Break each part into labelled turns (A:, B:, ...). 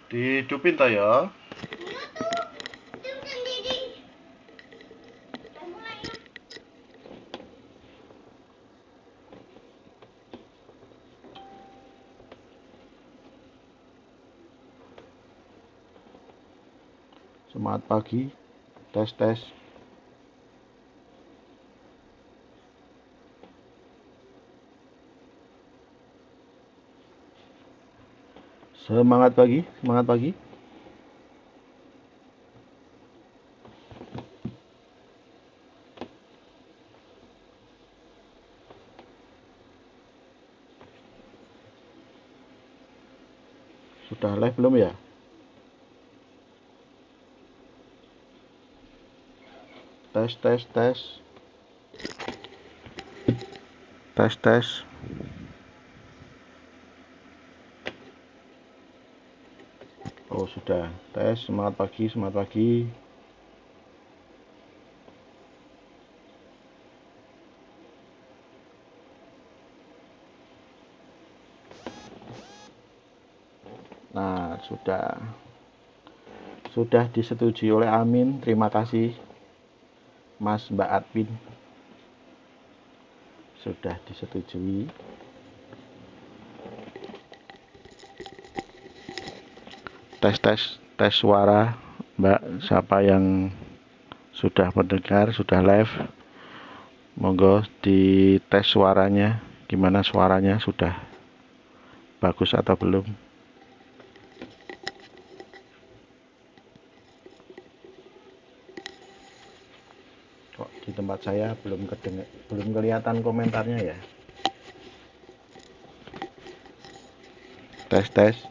A: Dihidupin ta ya. Semangat pagi. Tes. Semangat pagi. Sudah live belum ya? Tes. Oh, sudah. Tes. Semangat pagi. Nah, sudah disetujui oleh Amin. Terima kasih Mas Mbak Admin. Sudah disetujui. Tes suara, Mbak. Siapa yang sudah mendengar, sudah live, monggo di tes suaranya. Gimana suaranya, sudah bagus atau belum? Kok di tempat saya belum kelihatan komentarnya ya? Tes.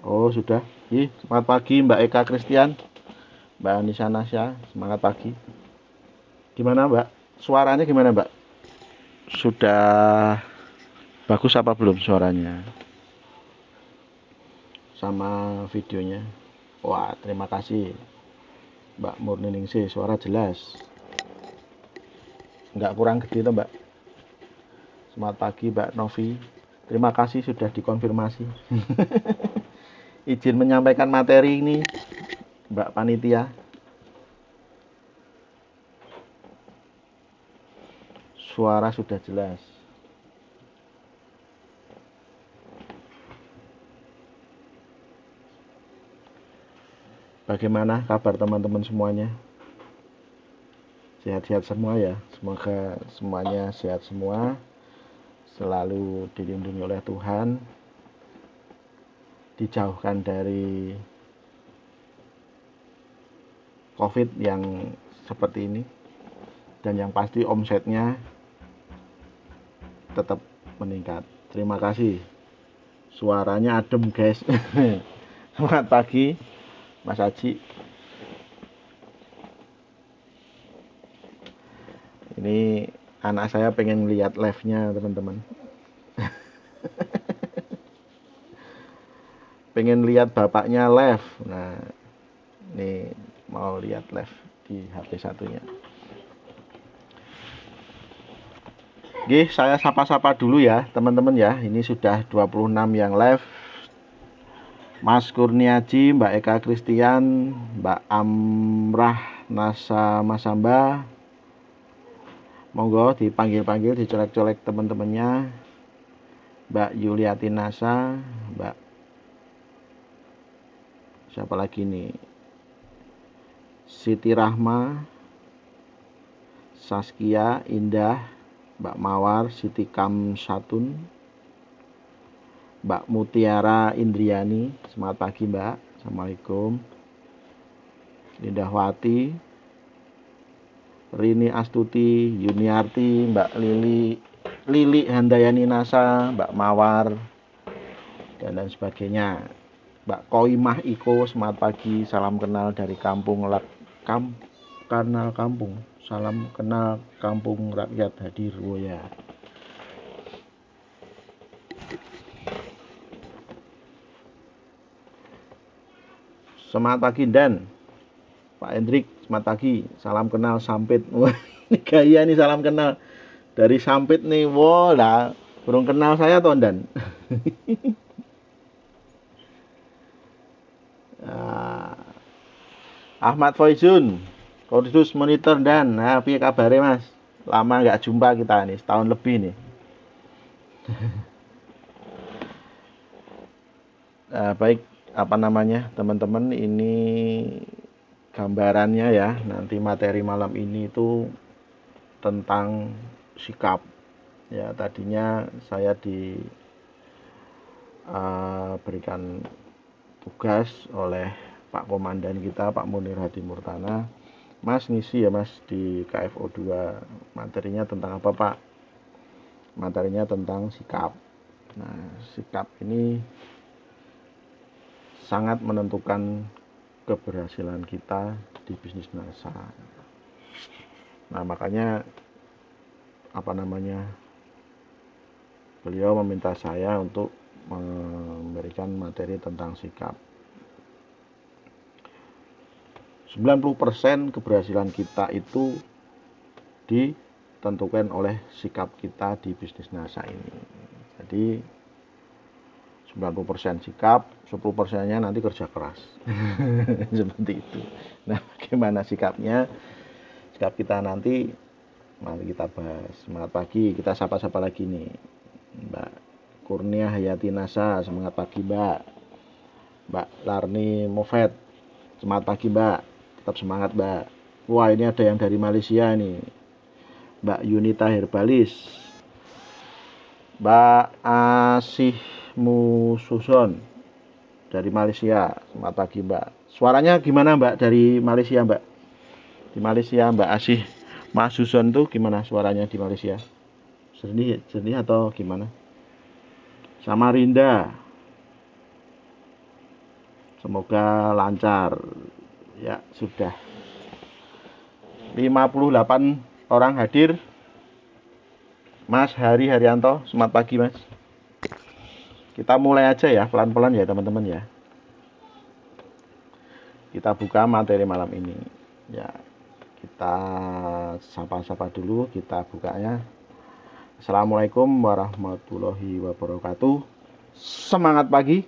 A: Oh, sudah. Semangat pagi Mbak Eka Christian, Mbak Anissa Nasya, semangat pagi. Gimana Mbak? Suaranya gimana Mbak? Sudah bagus apa belum suaranya? Sama videonya? Wah, terima kasih Mbak Murniningsih, suara jelas. Nggak kurang gede tuh Mbak. Selamat pagi Mbak Novi. Terima kasih sudah dikonfirmasi. Izin menyampaikan materi ini Mbak Panitia. Suara sudah jelas. Bagaimana kabar teman-teman semuanya? Sehat-sehat semua ya. Semoga semuanya sehat semua. Selalu dilindungi oleh Tuhan. Dijauhkan dari COVID yang seperti ini. Dan yang pasti omsetnya tetap meningkat. Terima kasih. Suaranya adem guys. Selamat pagi Mas Aji. Ini anak saya pengen lihat live-nya teman-teman. Pengen lihat bapaknya live. Nah, ini mau lihat live di HP satunya. Oke, saya sapa-sapa dulu ya teman-teman ya. Ini sudah 26 yang live. Mas Kurniaji, Mbak Eka Christian, Mbak Amrah Nasa Masamba. Monggo dipanggil-panggil, dicolek-colek teman-temannya. Mbak Yuliati Nasa, Mbak siapa lagi nih? Siti Rahma, Saskia, Indah, Mbak Mawar, Siti Kamsatun, Mbak Mutiara Indriani. Selamat pagi Mbak. Assalamualaikum. Lindahwati, Rini Astuti, Yuniarti, Mbak Lili Handayani Nasa, Mbak Mawar, dan lain sebagainya. Mbak Koimah Iko, selamat pagi. Salam kenal dari Kanal Kampung. Salam kenal Kampung Rakyat hadir. Oh ya. Semangat pagi Dan. Pak Hendrik, selamat pagi. Salam kenal Sampit. Wah, ini gaya nih salam kenal Dari Sampit nih, wow lah, belum kenal saya Tondan. Nah, Ahmad Faizun, Kordus Monitor dan, nah, piye kabare Mas? Lama nggak jumpa kita nih, setahun lebih nih. Baik, apa namanya teman-teman, ini gambarannya ya. Nanti materi malam ini itu tentang sikap. Ya, tadinya saya diberikan tugas oleh Pak Komandan kita, Pak Munir Hadi Murtana. Mas ngisi ya Mas di KFO 2. Materinya tentang apa Pak? Materinya tentang sikap. Nah, sikap ini sangat menentukan keberhasilan kita di bisnis NASA. Nah, makanya apa namanya, beliau meminta saya untuk memberikan materi tentang sikap. 90% keberhasilan kita itu ditentukan oleh sikap kita di bisnis NASA ini. Jadi 90% sikap, 10%-nya nanti kerja keras. Seperti itu. Nah, bagaimana sikapnya? Sikap kita nanti mari kita bahas. Semangat pagi, kita sapa-sapa lagi nih. Mbak Kurnia Hayati NASA, semangat pagi Mbak. Mbak Larni Mofet, semangat pagi Mbak. Tetap semangat Mbak. Wah, ini ada yang dari Malaysia nih. Mbak Yunita Herbalis, Mbak Asih Mususon dari Malaysia, semangat pagi Mbak. Suaranya gimana Mbak dari Malaysia Mbak? Di Malaysia Mbak Asih Mususon tuh gimana suaranya di Malaysia? Jernih atau gimana? Samarinda, semoga lancar. Ya, sudah 58 orang hadir. Mas Hari Haryanto, selamat pagi Mas. Kita mulai aja ya, pelan-pelan ya teman-teman ya. Kita buka materi malam ini. Ya, kita sapa-sapa dulu, kita bukanya. Assalamualaikum warahmatullahi wabarakatuh. Semangat pagi,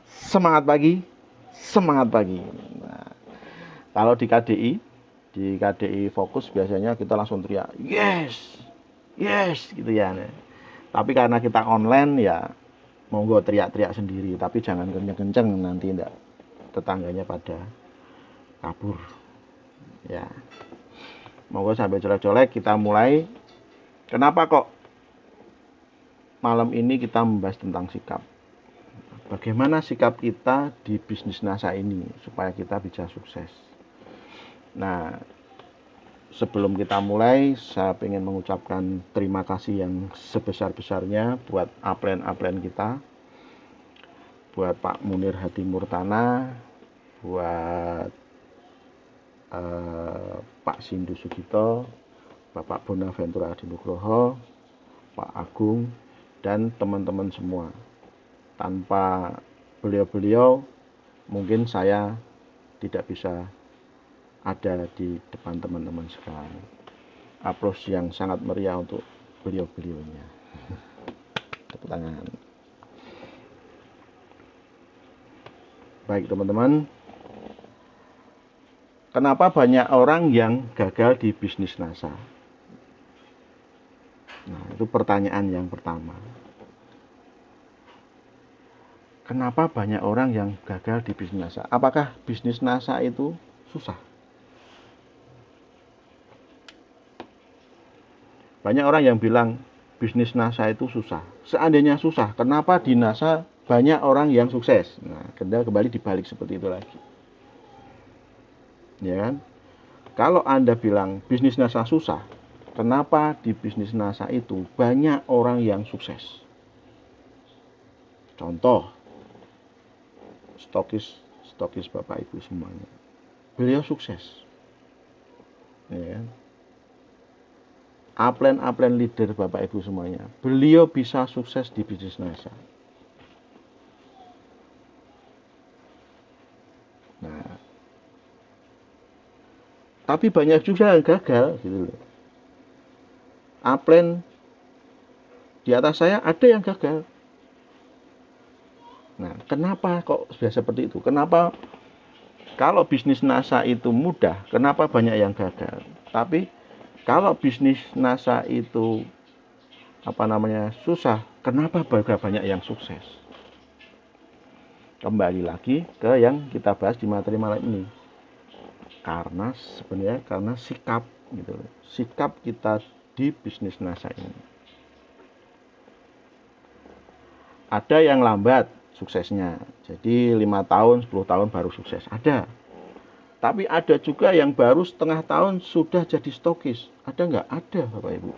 A: semangat pagi, semangat pagi. Nah, kalau di KDI fokus biasanya kita langsung teriak, yes, yes, gitu ya. Tapi karena kita online ya, monggo teriak-teriak sendiri, tapi jangan kenceng-kenceng, nanti enggak tetangganya pada kabur. Ya, monggo sampai colek-colek, kita mulai. Kenapa kok malam ini kita membahas tentang sikap? Bagaimana sikap kita di bisnis NASA ini supaya kita bisa sukses. Nah, sebelum kita mulai, saya ingin mengucapkan terima kasih yang sebesar-besarnya buat upline kita, buat Pak Munir Hadi Murtana, buat Pak Sindu Sugito, Bapak Bonaventura Adi Nugroho, Pak Agung, dan teman-teman semua. Tanpa beliau-beliau, mungkin saya tidak bisa ada di depan teman-teman sekarang. Aplaus yang sangat meriah untuk beliau-beliaunya. Tepuk tangan. Baik teman-teman, kenapa banyak orang yang gagal di bisnis NASA? Nah, itu pertanyaan yang pertama. Kenapa banyak orang yang gagal di bisnis NASA? Apakah bisnis NASA itu susah? Banyak orang yang bilang bisnis NASA itu susah. Seandainya susah, kenapa di NASA banyak orang yang sukses? Nah, kembali dibalik seperti itu lagi. Ya kan? Kalau Anda bilang bisnis NASA susah, kenapa di bisnis NASA itu banyak orang yang sukses? Contoh, stokis Bapak Ibu semuanya. Beliau sukses. Ya kan? Upline leader Bapak Ibu semuanya. Beliau bisa sukses di bisnis NASA. Nah, tapi banyak juga yang gagal gitu loh. Upline di atas saya ada yang gagal. Nah, kenapa kok sudah seperti itu? Kenapa kalau bisnis NASA itu mudah, kenapa banyak yang gagal? Tapi kalau bisnis NASA itu susah, kenapa banyak yang sukses? Kembali lagi ke yang kita bahas di materi malam ini. Karena sikap gitu. Sikap kita di bisnis NASA ini. Ada yang lambat suksesnya. Jadi 5 tahun, 10 tahun baru sukses. Ada. Tapi ada juga yang baru setengah tahun sudah jadi stokis. Ada nggak? Ada, Bapak Ibu.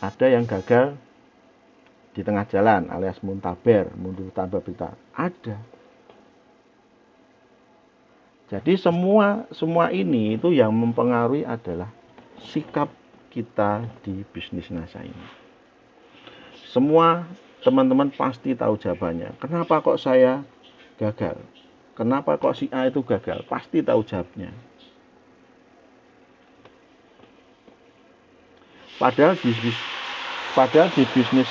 A: Ada yang gagal di tengah jalan alias muntaber, mundur tanpa berita. Ada. Jadi semua ini itu yang mempengaruhi adalah sikap kita di bisnis NASA ini. Semua teman-teman pasti tahu jawabannya. Kenapa kok saya gagal? Kenapa kok si A itu gagal? Pasti tahu jawabnya. Padahal di bisnis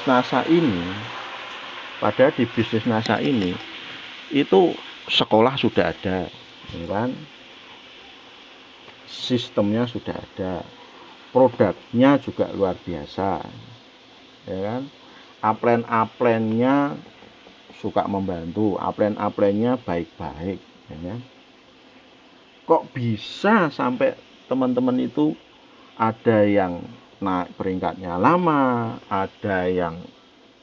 A: NASA ini itu sekolah sudah ada, ya kan? Sistemnya sudah ada, produknya juga luar biasa, ya kan? Upline-nya suka membantu, upline-nya baik-baik, ya kan? Kok bisa sampai teman-teman itu ada yang naik peringkatnya lama, ada yang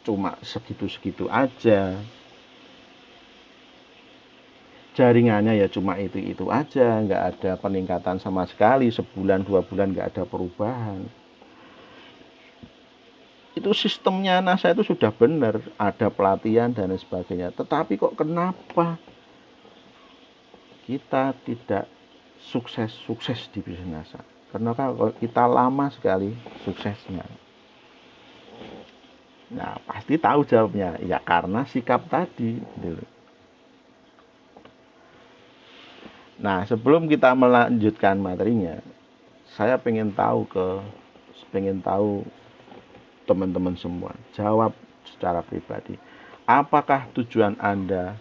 A: cuma segitu-segitu aja, jaringannya ya cuma itu aja, nggak ada peningkatan sama sekali, sebulan 2 bulan nggak ada perubahan. Itu sistemnya NASA itu sudah benar, ada pelatihan dan sebagainya, tetapi kok kenapa kita tidak sukses di bisnis NASA? Karena kalau kita lama sekali suksesnya. Nah, pasti tahu jawabnya. Ya karena sikap tadi. Gitu. Nah, sebelum kita melanjutkan materinya, saya pengen tahu teman-teman semua. Jawab secara pribadi. Apakah tujuan Anda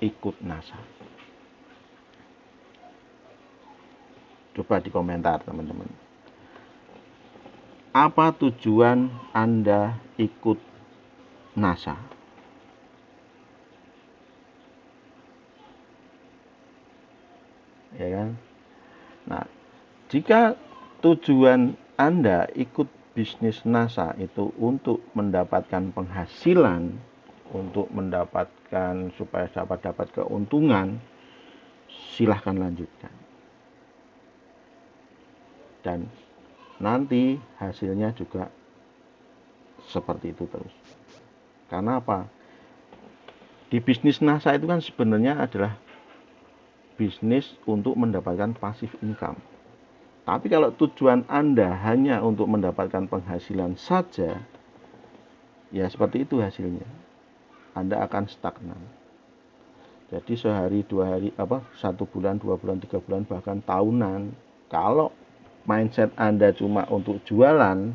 A: ikut NASA? Coba di komentar, teman-teman. Apa tujuan Anda ikut NASA? Ya kan? Nah, jika tujuan Anda ikut bisnis NASA itu untuk mendapatkan penghasilan, untuk mendapatkan supaya dapat keuntungan, silahkan lanjutkan. Dan nanti hasilnya juga seperti itu terus. Karena apa? Di bisnis NASA itu kan sebenarnya adalah bisnis untuk mendapatkan passive income. Tapi kalau tujuan Anda hanya untuk mendapatkan penghasilan saja, ya seperti itu hasilnya. Anda akan stagnan. Jadi sehari, 2 hari, 1 bulan, 2 bulan, 3 bulan, bahkan tahunan. Kalau mindset Anda cuma untuk jualan,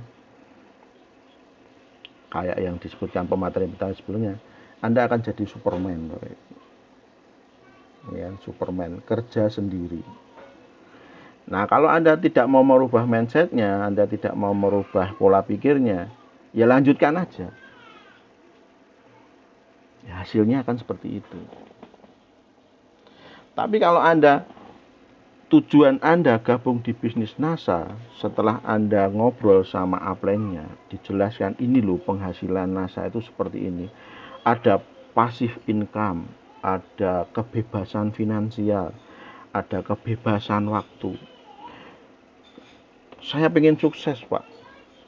A: kayak yang disebutkan pemateri sebelumnya, Anda akan jadi Superman. Ya, Superman, kerja sendiri. Nah, kalau Anda tidak mau merubah mindsetnya, Anda tidak mau merubah pola pikirnya, ya lanjutkan aja. Ya, hasilnya akan seperti itu. Tapi kalau tujuan Anda gabung di bisnis NASA, setelah Anda ngobrol sama upline-nya, dijelaskan ini loh penghasilan NASA itu seperti ini. Ada passive income, ada kebebasan finansial, ada kebebasan waktu. Saya pengen sukses, Pak.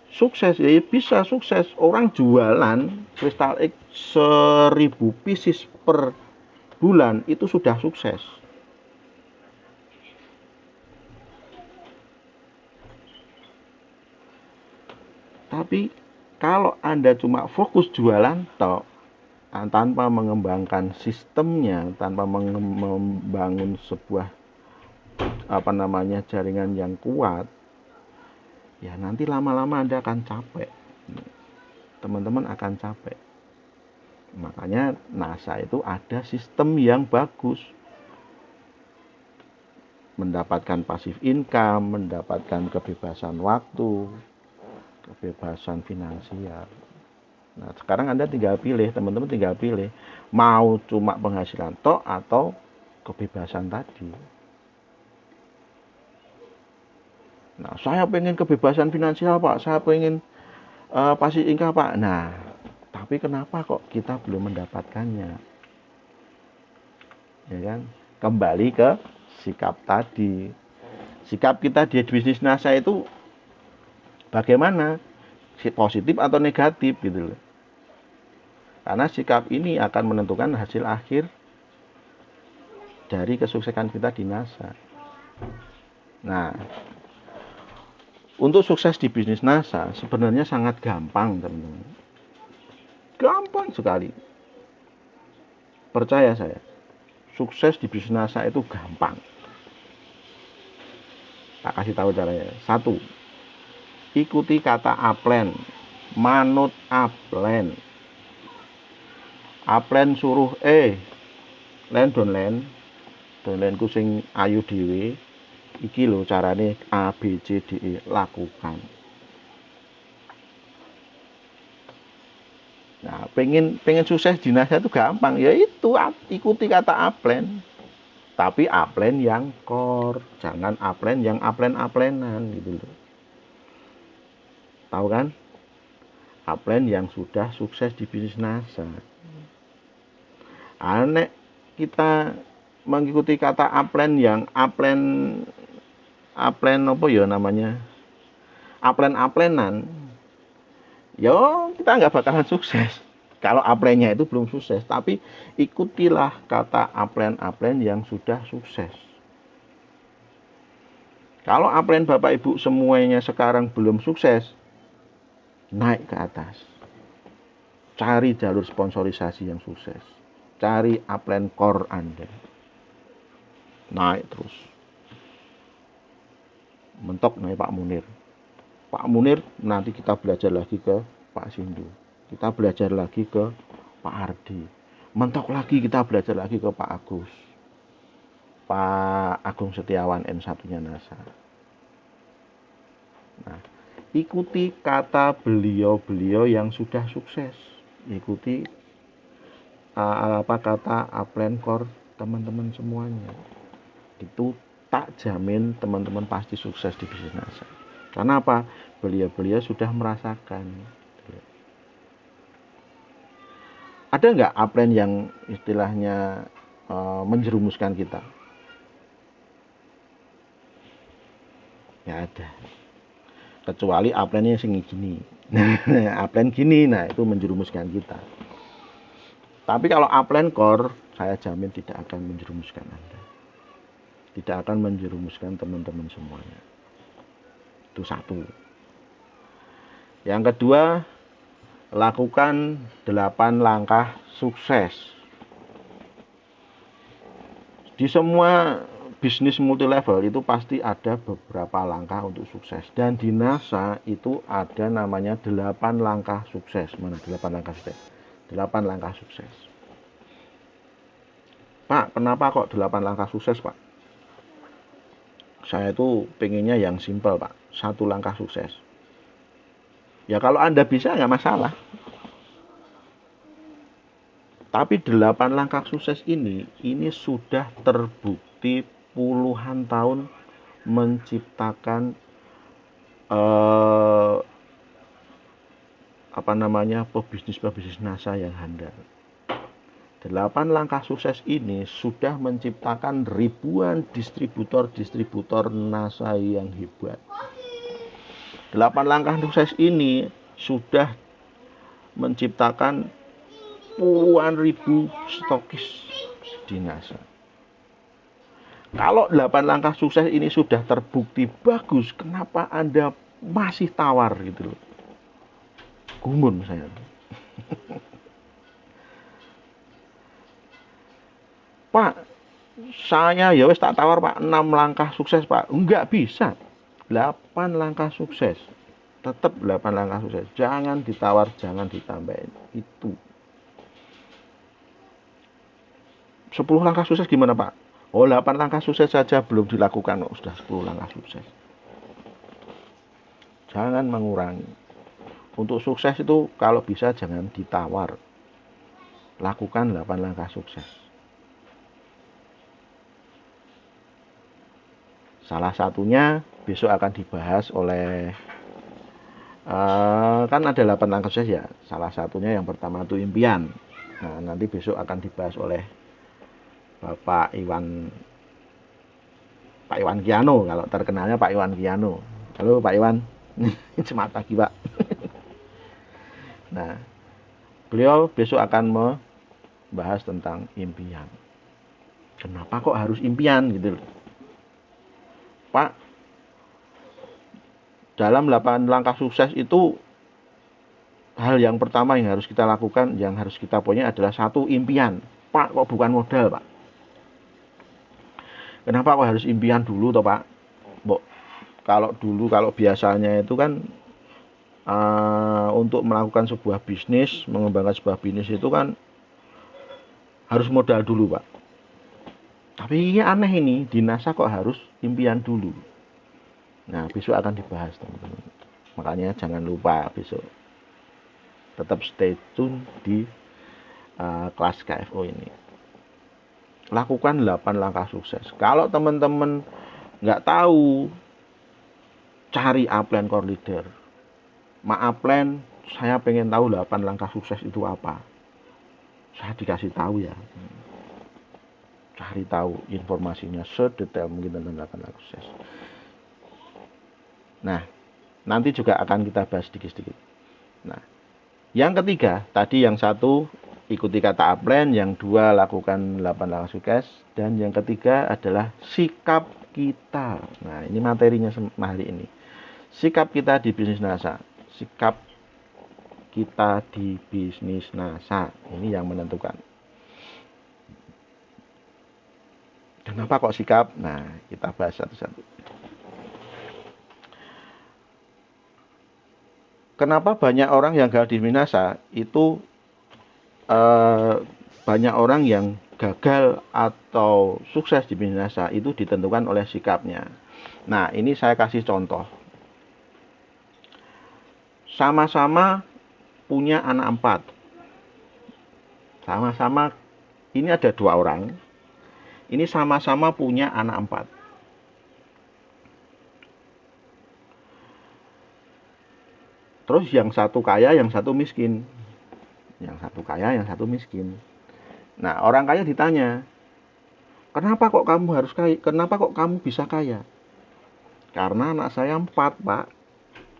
A: Sukses, ya bisa sukses. Orang jualan Crystal X 1000 pieces per bulan itu sudah sukses. Tapi kalau Anda cuma fokus jualan tanpa mengembangkan sistemnya, tanpa membangun sebuah jaringan yang kuat, ya nanti lama-lama Anda akan capek. Teman-teman akan capek. Makanya NASA itu ada sistem yang bagus. Mendapatkan passive income, mendapatkan kebebasan waktu, kebebasan finansial. Nah, sekarang Anda tinggal pilih, teman-teman tinggal pilih, mau cuma penghasilan tok atau kebebasan tadi. Nah, saya pengen kebebasan finansial, Pak. Saya pengen passive income, Pak. Nah, tapi kenapa kok kita belum mendapatkannya? Ya kan? Kembali ke sikap tadi. Sikap kita di bisnis NASA itu bagaimana? Positif atau negatif gitu loh. Karena sikap ini akan menentukan hasil akhir dari kesuksesan kita di NASA. Nah, untuk sukses di bisnis NASA sebenarnya sangat gampang, teman-teman. Gampang sekali. Percaya saya, sukses di bisnis NASA itu gampang. Tak kasih tahu caranya. 1. Ikuti kata upline. Manut upline. Upline suruh len don len ku sing ayu dhewe. Iki lho carane A, B, C, D, E lakukan. Nah, pengen sukses di NASA itu gampang, yaitu ikuti kata upline. Tapi upline yang core, jangan upline yang upline-uplinean gitu loh. Tahu kan? Upline yang sudah sukses di bisnis NASA. Aneh kita mengikuti kata upline yang upline apa ya namanya? Upline-uplinean. Kita nggak bakalan sukses. Kalau upline-nya itu belum sukses, tapi ikutilah kata upline yang sudah sukses. Kalau upline Bapak Ibu semuanya sekarang belum sukses, naik ke atas. Cari jalur sponsorisasi yang sukses. Cari upline core Anda. Naik terus. Mentok naik Pak Munir. Pak Munir, nanti kita belajar lagi ke Pak Sindu. Kita belajar lagi ke Pak Ardi. Mentok lagi kita belajar lagi ke Pak Agus. Pak Agung Setiawan N1-nya NASA. Nah, ikuti kata beliau-beliau yang sudah sukses. Ikuti kata upline core teman-teman semuanya. Itu tak jamin teman-teman pasti sukses di bisnis NASA. Karena apa? Beliau-beliau sudah merasakan. Ada nggak upline yang istilahnya menjerumuskan kita? Ya ada. Kecuali upline yang gini. Upline gini, nah itu menjerumuskan kita. Tapi kalau upline core, saya jamin tidak akan menjerumuskan Anda. Tidak akan menjerumuskan teman-teman semuanya. Itu 1. Yang kedua, lakukan 8 langkah sukses. Di semua bisnis multilevel itu pasti ada beberapa langkah untuk sukses. Dan di NASA itu ada namanya 8 langkah sukses. Mana 8 langkah sukses? 8 langkah sukses. Pak, kenapa kok 8 langkah sukses, Pak? Saya itu pengennya yang simpel, Pak. 1 langkah sukses. Ya kalau Anda bisa nggak masalah. Tapi 8 langkah sukses ini sudah terbukti puluhan tahun menciptakan pebisnis NASA yang handal. 8 langkah sukses ini sudah menciptakan ribuan distributor NASA yang hebat. 8 langkah sukses ini sudah menciptakan puluhan ribu stokis di NASA. Kalau 8 langkah sukses ini sudah terbukti bagus, kenapa Anda masih tawar gitu loh? Gumun saya. Pak, saya ya wis tak tawar Pak 6 langkah sukses Pak. Enggak bisa. 8 langkah sukses. Tetap 8 langkah sukses. Jangan ditawar, jangan ditambahin. Itu. 10 langkah sukses gimana, Pak? Oh, 8 langkah sukses saja belum dilakukan. Oh, sudah 10 langkah sukses. Jangan mengurangi. Untuk sukses itu kalau bisa jangan ditawar. Lakukan 8 langkah sukses. Salah satunya besok akan dibahas oleh kan ada 8 langkah sukses ya. Salah satunya yang pertama itu impian. Nah, nanti besok akan dibahas oleh Pak Iwan Kiano, kalau terkenalnya Pak Iwan Kiano. Halo Pak Iwan. Semangat pagi, Pak. Nah, beliau besok akan membahas tentang impian. Kenapa kok harus impian gitu loh. Pak, dalam 8 langkah sukses itu hal yang pertama yang harus kita lakukan, yang harus kita punya adalah satu, impian. Pak, kok bukan modal, Pak? Kenapa kok harus impian dulu toh, Pak? Kalau biasanya itu kan untuk melakukan sebuah bisnis, mengembangkan sebuah bisnis itu kan harus modal dulu, Pak. Tapi ini aneh ini, di NASA kok harus impian dulu. Nah, besok akan dibahas, teman-teman. Makanya jangan lupa besok. Tetap stay tune di kelas KFO ini. Lakukan 8 langkah sukses. Kalau teman-teman nggak tahu, cari upline core leader. Upline, saya pengen tahu 8 langkah sukses itu apa. Saya dikasih tahu ya. Cari tahu informasinya sedetail mungkin tentang 8 langkah sukses. Nah, nanti juga akan kita bahas sedikit-sedikit. Nah, yang ketiga, tadi yang satu ikuti kata upline, yang dua lakukan 8 langkah sukses, dan yang ketiga adalah sikap kita. Nah, ini materinya hari ini. Sikap kita di bisnis NASA. Sikap kita di bisnis NASA. Ini yang menentukan. Kenapa kok sikap? Nah, kita bahas satu-satu. Kenapa banyak orang yang gagal di bisnis NASA? Itu banyak orang yang gagal atau sukses di bisnis NASA itu ditentukan oleh sikapnya. Nah, ini saya kasih contoh. Sama-sama punya anak 4. Sama-sama, ini ada 2 orang. Ini sama-sama punya anak 4. Terus yang satu kaya, yang satu miskin. Yang satu kaya, yang satu miskin. Nah, orang kaya ditanya, kenapa kok kamu harus kaya? Kenapa kok kamu bisa kaya? Karena anak saya 4, Pak.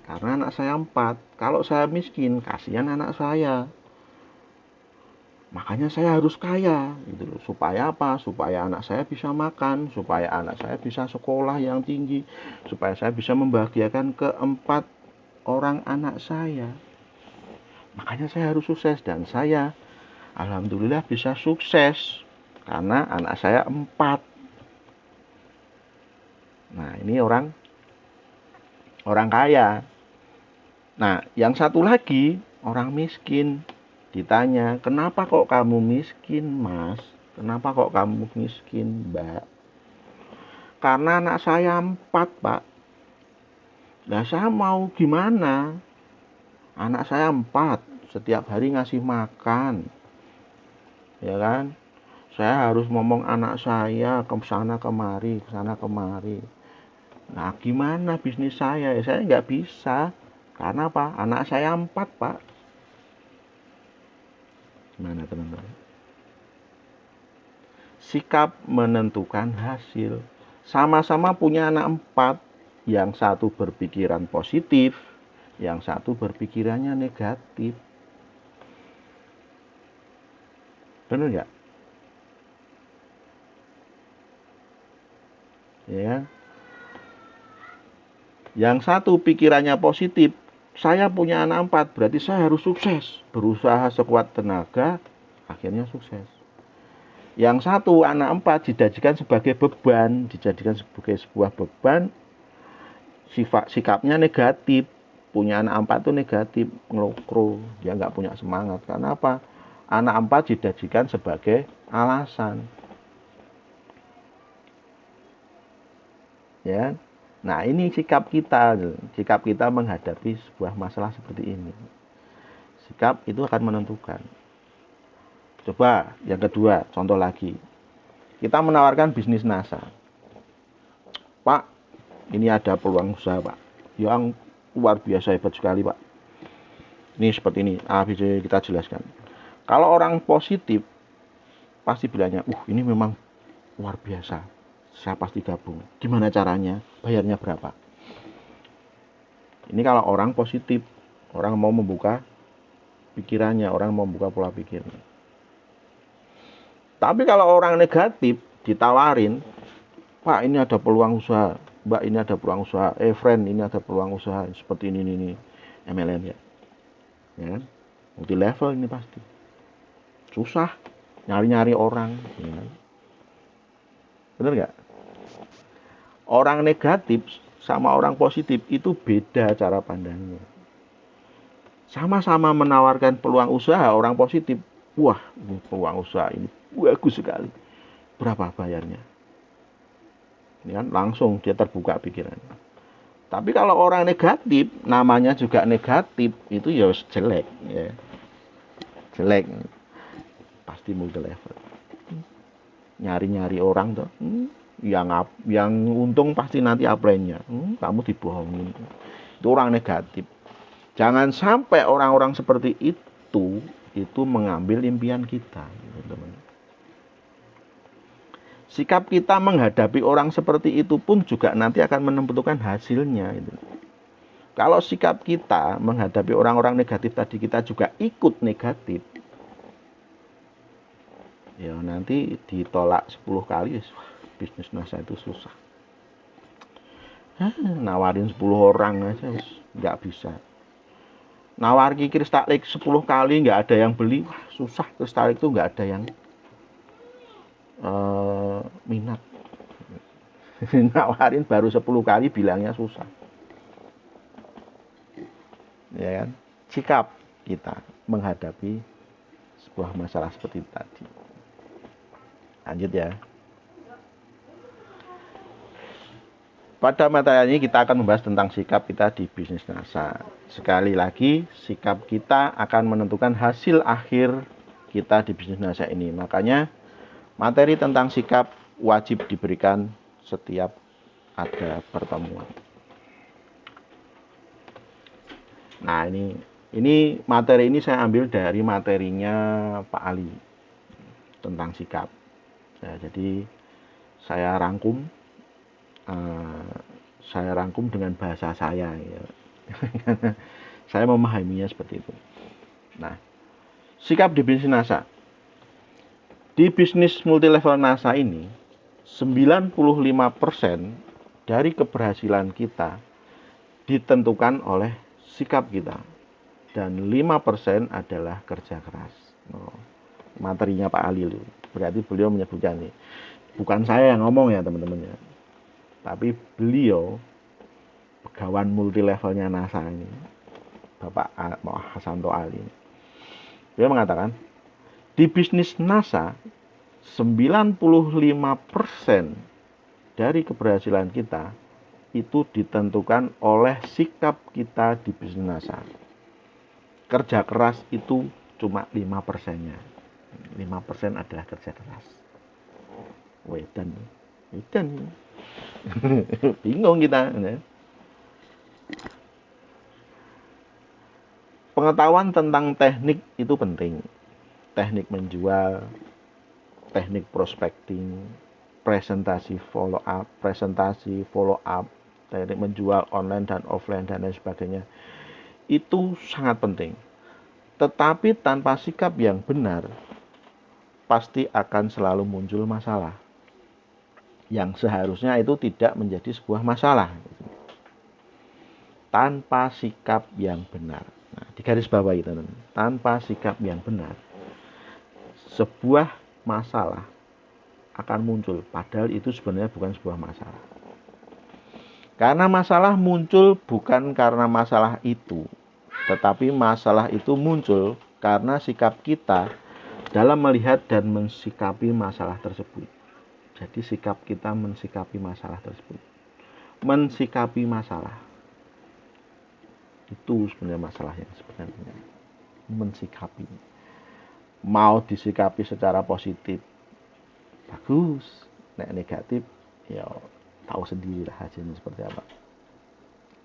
A: Karena anak saya 4. Kalau saya miskin, kasihan anak saya. Makanya saya harus kaya, gitu loh. Supaya apa? Supaya anak saya bisa makan, supaya anak saya bisa sekolah yang tinggi, supaya saya bisa membahagiakan keempat orang anak saya. Makanya saya harus sukses, dan saya alhamdulillah bisa sukses karena anak saya 4. Nah, ini orang kaya. Nah, yang satu lagi orang miskin. Ditanya, kenapa kok kamu miskin, Mas? Kenapa kok kamu miskin, Mbak? Karena anak saya 4, Pak. Nah, saya mau gimana? Anak saya 4, setiap hari ngasih makan. Ya kan? Saya harus ngomong anak saya ke sana kemari, ke sana kemari. Nah, gimana bisnis saya? Saya nggak bisa. Karena apa? Anak saya 4, Pak. Gimana, teman-teman? Sikap menentukan hasil. Sama-sama punya anak 4. Yang satu berpikiran positif, yang satu berpikirannya negatif. Benar nggak? Ya. Yang satu pikirannya positif, saya punya anak 4, berarti saya harus sukses. Berusaha sekuat tenaga, akhirnya sukses. Yang satu anak 4 dijadikan sebagai beban, dijadikan sebagai sebuah beban, sikapnya negatif. punya anak 4 itu negatif, ngelokro, dia nggak punya semangat. Karena apa? Anak 4 dijadikan sebagai alasan. Ya. Nah, ini sikap kita menghadapi sebuah masalah seperti ini. Sikap itu akan menentukan. Coba yang kedua, contoh lagi. Kita menawarkan bisnis NASA. Pak, ini ada peluang usaha, Pak. Yang luar biasa hebat sekali, Pak. Ini seperti ini, ABC kita jelaskan. Kalau orang positif, pasti bilangnya, ini memang luar biasa. Saya pasti gabung. Gimana caranya? Bayarnya berapa? Ini kalau orang positif, orang mau membuka pikirannya, orang mau membuka pola pikirnya. Tapi kalau orang negatif, ditawarin, Pak, ini ada peluang usaha. Mbak, ini ada peluang usaha. Friend, ini ada peluang usaha. Seperti ini. MLM ya. Ya, multi level ini pasti. Susah. Nyari-nyari orang. Ya. Bener nggak? Orang negatif sama orang positif itu beda cara pandangnya. Sama-sama menawarkan peluang usaha, orang positif, wah, ini peluang usaha ini bagus sekali. Berapa bayarnya? Ini kan langsung dia terbuka pikirannya. Tapi kalau orang negatif, namanya juga negatif, itu ya jelek, ya. Jelek. Pasti multi level. Nyari-nyari orang tuh. Yang untung pasti nanti upline-nya. Kamu dibohongin. Itu orang negatif. Jangan sampai orang-orang seperti itu mengambil impian kita, teman-teman. Sikap kita menghadapi orang seperti itu pun juga nanti akan menentukan hasilnya. Kalau sikap kita menghadapi orang-orang negatif tadi kita juga ikut negatif, ya nanti ditolak 10 kali. Bisnis NASA itu susah. Nawarin 10 orang aja nggak bisa. Nawar Kristalik 10 kali nggak ada yang beli, wah susah. Kristalik itu nggak ada yang minat. Nawarin baru 10 kali bilangnya susah. Ya kan? Sikap kita menghadapi sebuah masalah seperti tadi. Lanjut ya. Pada materi ini kita akan membahas tentang sikap kita di bisnis NASA. Sekali lagi, sikap kita akan menentukan hasil akhir kita di bisnis NASA ini. Makanya materi tentang sikap wajib diberikan setiap ada pertemuan. Nah, ini materi ini saya ambil dari materinya Pak Ali tentang sikap. Jadi saya rangkum dengan bahasa saya ya. Saya memahaminya seperti itu. Nah, sikap di bisnis NASA. Di bisnis multilevel NASA ini 95% dari keberhasilan kita ditentukan oleh sikap kita dan 5% adalah kerja keras. Materinya Pak Ali itu. Berarti beliau menyebutkan nih. Bukan saya yang ngomong ya teman-teman ya. Tapi beliau pegawai multilevelnya NASA ini, Bapak Hasanto Ali. Dia mengatakan, di bisnis NASA 95% dari keberhasilan kita itu ditentukan oleh sikap kita di bisnis NASA. Kerja keras itu cuma 5%-nya. 5% adalah kerja keras. Wedan. Bingung kita. Pengetahuan tentang teknik itu penting. Teknik menjual, teknik prospecting, presentasi follow up, teknik menjual online dan offline dan lain sebagainya. Itu sangat penting. Tetapi tanpa sikap yang benar, pasti akan selalu muncul masalah. Yang seharusnya itu tidak menjadi sebuah masalah. Tanpa sikap yang benar. Nah, di garis bawah itu, tanpa sikap yang benar, sebuah masalah akan muncul. Padahal itu sebenarnya bukan sebuah masalah. Karena masalah muncul bukan karena masalah itu, tetapi masalah itu muncul karena sikap kita dalam melihat dan mensikapi masalah tersebut. Jadi sikap kita mensikapi masalah tersebut. Mensikapi masalah. Itu sebenarnya masalah yang sebenarnya. Mensikapi. Mau disikapi secara positif, bagus. Nek negatif, ya tahu sendiri lah hasilnya seperti apa.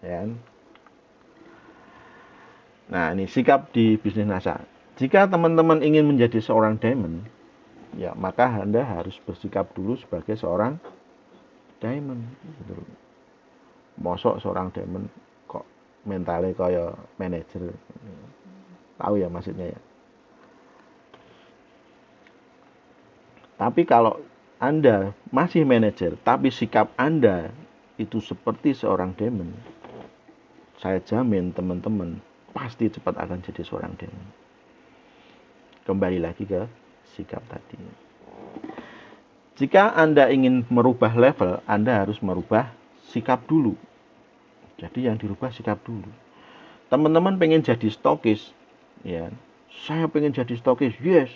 A: Ya. Nah, ini sikap di bisnis NASA. Jika teman-teman ingin menjadi seorang diamond, ya maka Anda harus bersikap dulu sebagai seorang diamond. Gitu. Mosok seorang diamond kok mentalnya kayak manajer. Tahu ya maksudnya ya. Tapi kalau Anda masih manajer, tapi sikap Anda itu seperti seorang diamond, saya jamin teman-teman pasti cepat akan jadi seorang diamond. Kembali lagi ke sikap tadi. Jika Anda ingin merubah level, Anda harus merubah sikap dulu. Jadi yang dirubah sikap dulu. Teman-teman pengen jadi stokis, ya. Saya pengen jadi stokis, yes.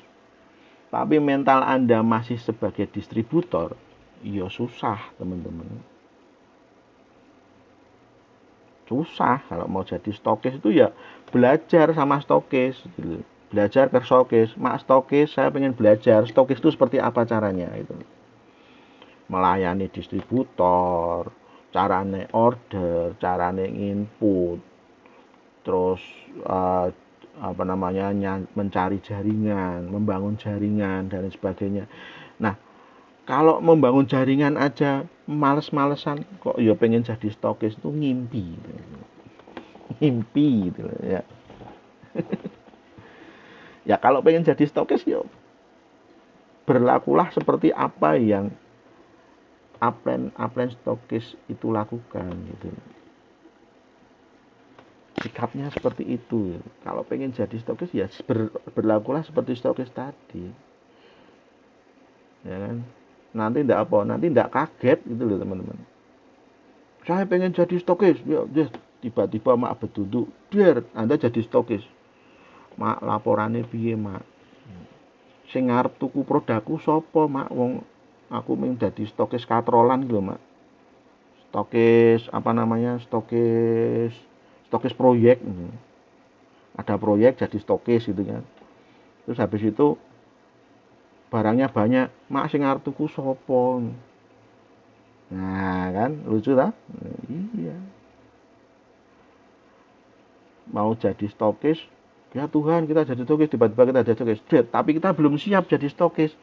A: Tapi mental Anda masih sebagai distributor, ya susah teman-teman. Susah kalau mau jadi stokis itu ya belajar sama stokis. Belajar ke stokis. Mak stokis, saya pengen belajar stokis itu seperti apa caranya. Itu. Melayani distributor, carane order, carane input, terus mencari jaringan, membangun jaringan dan sebagainya. Nah, kalau membangun jaringan aja males-malesan, kok ya pengen jadi stokis itu ngimpi. Ngimpi gitu ya. Ya kalau pengen jadi stokis ya berlakulah seperti apa yang upline stokis itu lakukan gitu. Sikapnya seperti itu. Kalau pengen jadi stokis ya berlakulah seperti stokis tadi. Ya kan? Nanti tidak kaget gitu loh teman-teman. Saya pengen jadi stokis. Ya, tiba-tiba mak betuduk, biar Anda jadi stokis. Mak laporannya piye, mak? Sing ngarep tuku produkku sapa, mak? Wong aku pengen jadi stokis katrolan gitu, mak. Stokis stokis proyek. Ada proyek jadi stokis gitu kan. Terus habis itu barangnya banyak, mak sing arep tuku sapa? Nah, kan lucu tak? Iya. Mau jadi stokis, ya Tuhan kita jadi stokis, tiba-tiba kita jadi stokis. Tapi kita belum siap jadi stokis.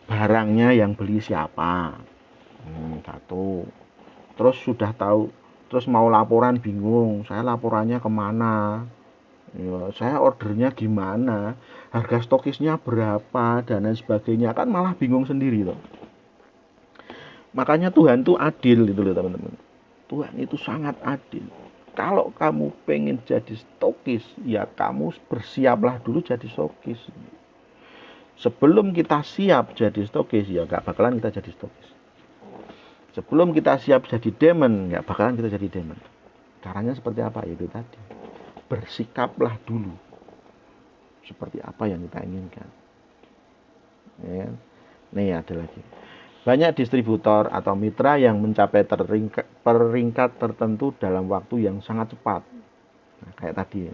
A: Barangnya yang beli siapa? Satu. Terus sudah tahu, terus mau laporan bingung, saya laporannya kemana? Ya, saya ordernya gimana? Harga stokisnya berapa? Dan lain sebagainya. Kan malah bingung sendiri loh. Makanya Tuhan itu adil gitu loh teman-teman. Tuhan itu sangat adil. Kalau kamu pengen jadi stokis, ya kamu bersiaplah dulu jadi stokis. Sebelum kita siap jadi stokis, ya gak bakalan kita jadi stokis. Sebelum kita siap jadi diamond, gak bakalan kita jadi diamond. Caranya seperti apa? Itu tadi. Bersikaplah dulu. Seperti apa yang kita inginkan. Ya. Nih ada lagi. Banyak distributor atau mitra yang mencapai peringkat tertentu dalam waktu yang sangat cepat. Nah, kayak tadi.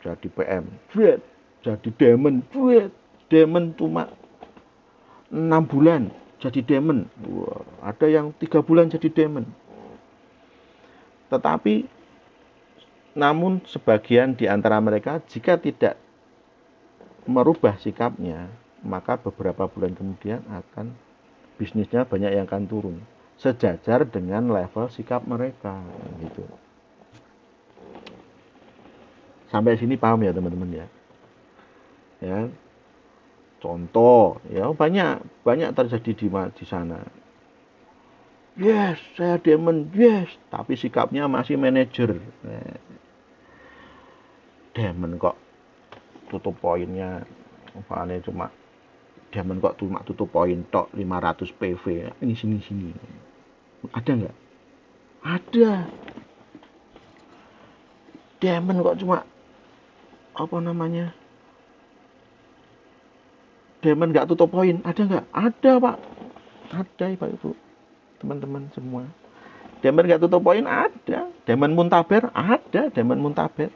A: Jadi PM, jadi diamond, diamond cuma 6 bulan jadi diamond. Wah, ada yang 3 bulan jadi diamond. Tetapi namun sebagian di antara mereka jika tidak merubah sikapnya, maka beberapa bulan kemudian akan bisnisnya banyak yang akan turun sejajar dengan level sikap mereka gitu. Sampai sini paham ya teman-teman ya? Ya. Contoh, ya banyak terjadi di sana. Yes, saya diamond, yes, tapi sikapnya masih manajer. Diamond kok tutup poinnya, umpamanya cuma diamond kok cuma tutup poin tok 500 PV. Ini sini. Ada nggak? Ada. Demon kok cuma apa namanya? Demon nggak tutup poin, ada nggak? Ada Pak, ada Pak Ibu, teman-teman semua. Demon nggak tutup poin ada, demon muntaber ada, demon muntaber.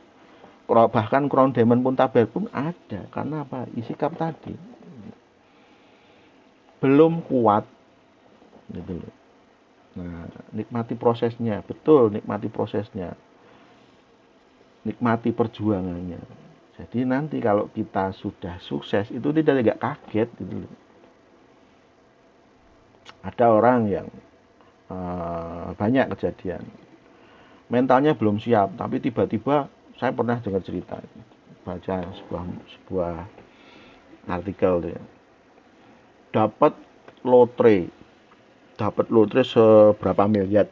A: Bahkan crown demon muntaber pun ada. Karena apa? Sikap tadi belum kuat, gitu loh. Nah, nikmati prosesnya, betul, nikmati prosesnya, nikmati perjuangannya. Jadi nanti kalau kita sudah sukses itu tidak kaget, gitu loh. Ada orang yang banyak kejadian mentalnya belum siap, tapi tiba-tiba saya pernah dengar cerita, baca sebuah artikel dia dapat lotre seberapa miliar.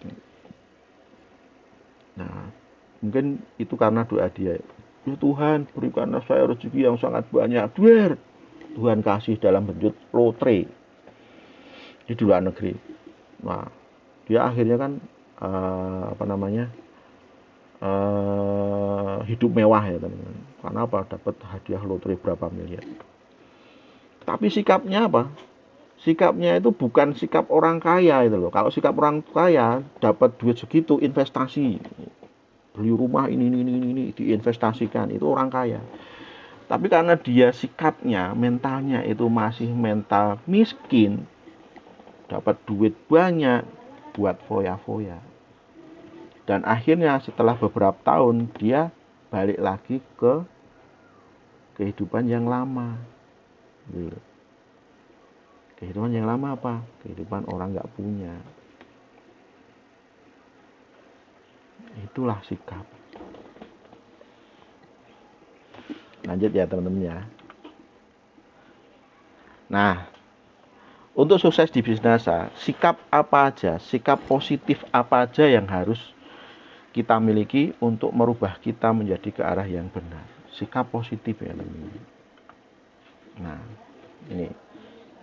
A: Nah, mungkin itu karena doa dia. Ya Tuhan, berikanlah saya rezeki yang sangat banyak. Tuhan kasih dalam bentuk lotre di luar negeri. Nah, dia akhirnya kan hidup mewah ya teman-teman. Karena apa? Dapat hadiah lotre berapa miliar. Tapi sikapnya apa? Sikapnya itu bukan sikap orang kaya itu loh. Kalau sikap orang kaya dapat duit segitu investasi, beli rumah ini diinvestasikan, itu orang kaya. Tapi karena dia sikapnya, mentalnya itu masih mental miskin, dapat duit banyak buat foya-foya. Dan akhirnya setelah beberapa tahun dia balik lagi ke kehidupan yang lama. Kehidupan yang lama apa? Kehidupan orang nggak punya. Itulah sikap. Lanjut ya teman-teman ya. Nah, untuk sukses di bisnis, sikap apa aja, sikap positif apa aja yang harus kita miliki untuk merubah kita menjadi ke arah yang benar. Sikap positif ya teman-teman. Nah, ini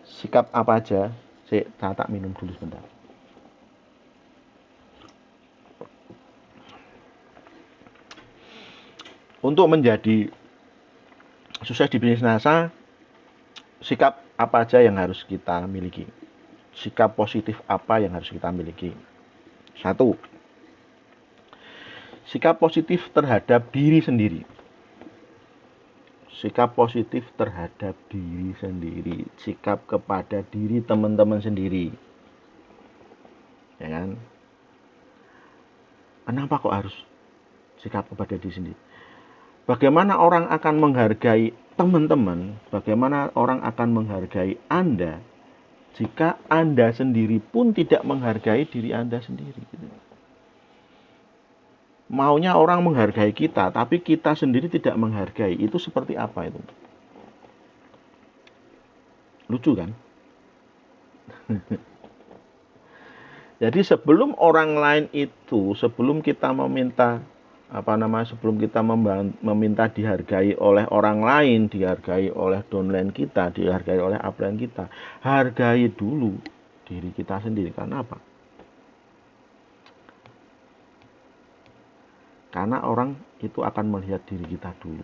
A: sikap apa aja? Saya tak minum dulu sebentar. Untuk menjadi sukses di bisnis NASA, sikap apa aja yang harus kita miliki? Sikap positif apa yang harus kita miliki? 1. Sikap positif terhadap diri sendiri. Sikap positif terhadap diri sendiri. Sikap kepada diri teman-teman sendiri. Ya kan? Kenapa kok harus sikap kepada diri sendiri? Bagaimana orang akan menghargai teman-teman? Bagaimana orang akan menghargai Anda jika Anda sendiri pun tidak menghargai diri Anda sendiri? Maunya orang menghargai kita, tapi kita sendiri tidak menghargai. Itu seperti apa itu? Lucu kan? Jadi sebelum orang lain itu, sebelum kita meminta sebelum kita meminta dihargai oleh orang lain, dihargai oleh downline kita, dihargai oleh upline kita, hargai dulu diri kita sendiri. Karena apa? Karena orang itu akan melihat diri kita dulu.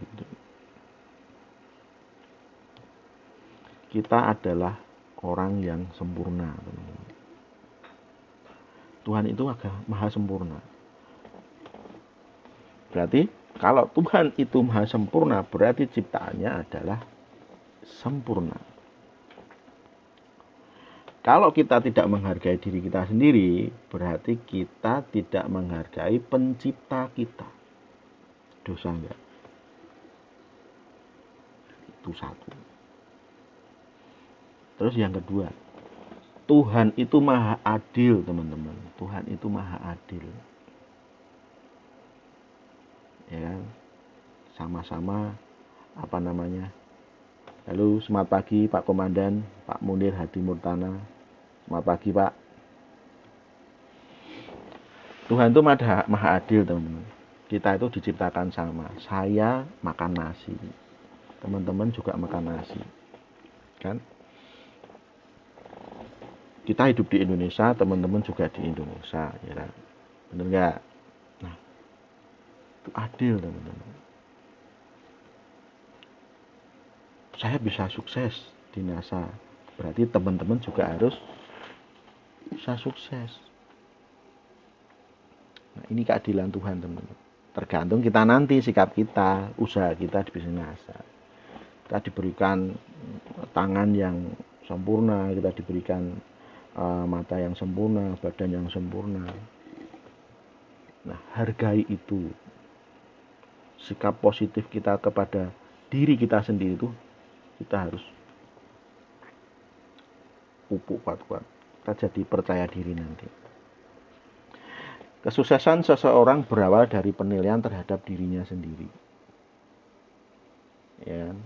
A: Kita adalah orang yang sempurna. Tuhan itu maha sempurna. Berarti kalau Tuhan itu maha sempurna, berarti ciptaannya adalah sempurna. Kalau kita tidak menghargai diri kita sendiri, berarti kita tidak menghargai pencipta kita. Dosa enggak? Itu satu. Terus yang kedua, Tuhan itu maha adil, teman-teman. Tuhan itu maha adil. Ya kan? Sama-sama Halo, selamat pagi Pak Komandan, Pak Munir Hadi Murtana. Selamat pagi Pak. Tuhan itu maha adil teman-teman. Kita itu diciptakan sama. Saya makan nasi, teman-teman juga makan nasi, kan? Kita hidup di Indonesia, teman-teman juga di Indonesia, ya kan? Bener nggak? Nah, itu adil teman-teman. Saya bisa sukses di NASA, berarti teman-teman juga harus bisa sukses. Nah, ini keadilan Tuhan teman-teman. Tergantung kita nanti, sikap kita, usaha kita di bisnis NASA. Kita diberikan tangan yang sempurna, kita diberikan mata yang sempurna, badan yang sempurna. Nah, hargai itu. Sikap positif kita kepada diri kita sendiri itu kita harus pupuk kuat-kuat. Kita jadi percaya diri nanti. Kesuksesan seseorang berawal dari penilaian terhadap dirinya sendiri. Ya.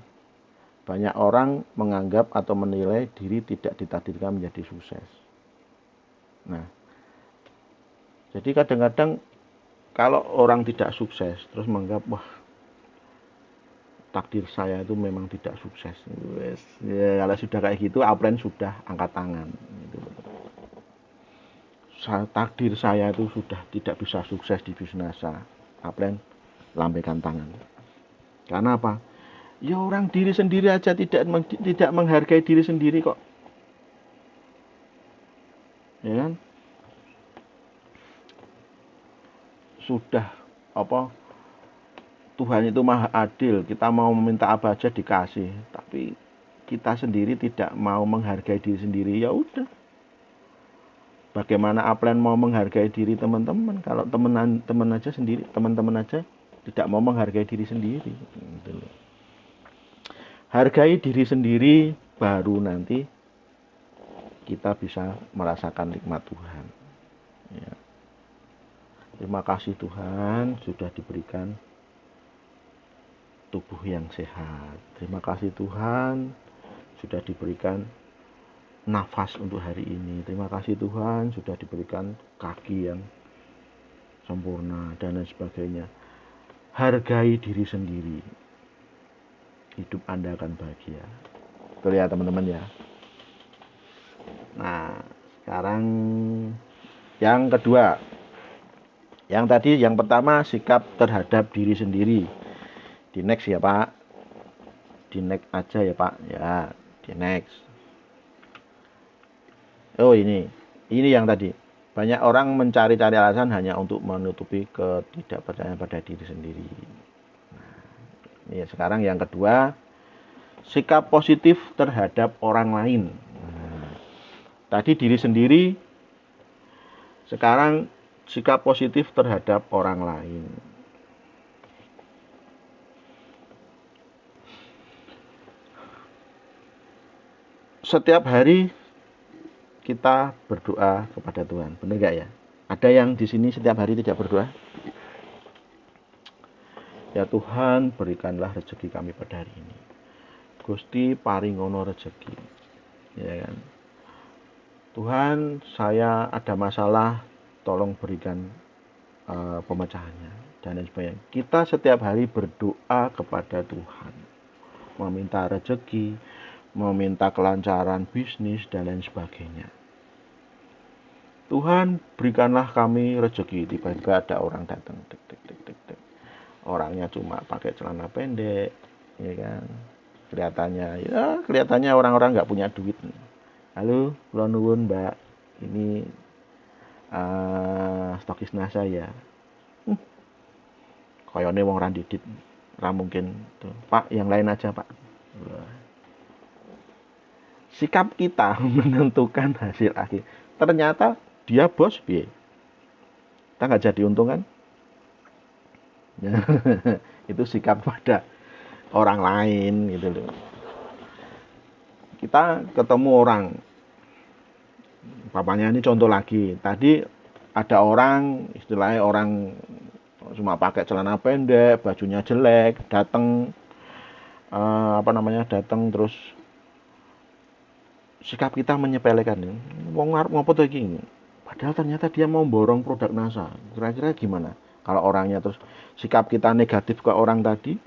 A: Banyak orang menganggap atau menilai diri tidak ditakdirkan menjadi sukses. Nah, jadi kadang-kadang kalau orang tidak sukses terus menganggap wah takdir saya itu memang tidak sukses. Ya, kalau sudah kayak gitu, Aplen sudah angkat tangan. Gitu. Takdir saya itu sudah tidak bisa sukses di bisnis NASA. Aplen lambaikan tangan. Karena apa? Ya orang diri sendiri aja tidak menghargai diri sendiri kok. Ya kan? Sudah apa? Tuhan itu maha adil. Kita mau meminta apa aja dikasih, tapi kita sendiri tidak mau menghargai diri sendiri. Ya udah. Bagaimana Aplen mau menghargai diri teman-teman kalau teman aja sendiri, teman-teman aja tidak mau menghargai diri sendiri. Gitu loh. Hargai diri sendiri, baru nanti kita bisa merasakan nikmat Tuhan. Ya. Terima kasih Tuhan sudah diberikan tubuh yang sehat. Terima kasih Tuhan sudah diberikan nafas untuk hari ini. Terima kasih Tuhan sudah diberikan kaki yang sempurna dan lain sebagainya. Hargai diri sendiri. Hidup Anda akan bahagia. Betul ya teman-teman ya. Nah, sekarang yang kedua. Yang tadi yang pertama sikap terhadap diri sendiri. Di next ya Pak. Di next aja ya Pak. Ya, di next. Oh ini yang tadi. Banyak orang mencari-cari alasan hanya untuk menutupi ketidakpercayaan pada diri sendiri. Nah, ini sekarang yang kedua, sikap positif terhadap orang lain. Nah, tadi diri sendiri, sekarang sikap positif terhadap orang lain. Setiap hari kita berdoa kepada Tuhan, benar gak ya? Ada yang di sini setiap hari tidak berdoa? Ya Tuhan, berikanlah rezeki kami pada hari ini. Gusti paringono rezeki, ya kan? Tuhan, saya ada masalah, tolong berikan pemecahannya dan lain sebagainya. Kita setiap hari berdoa kepada Tuhan, meminta rezeki, meminta kelancaran bisnis dan lain sebagainya. Tuhan berikanlah kami rezeki. Tiba-tiba ada orang datang, orangnya cuma pakai celana pendek, ya kan? Kelihatannya orang-orang nggak punya duit. Halo, kula nuwun Mbak, ini stokis NASA ya. Koyone wong ra didit, ra mungkin tuh. Pak, yang lain aja Pak. Sikap kita menentukan hasil akhir. Ternyata dia bos piye? Kita nggak jadi untung kan? Itu sikap pada orang lain gitu loh. Kita ketemu orang, bapaknya ini contoh lagi. Tadi ada orang, istilahnya orang cuma pakai celana pendek, bajunya jelek, datang datang terus sikap kita menyepelekan. Wong arep ngopo to iki? Padahal ternyata dia mau borong produk NASA. Kira-kira gimana? Kalau orangnya terus sikap kita negatif ke orang tadi,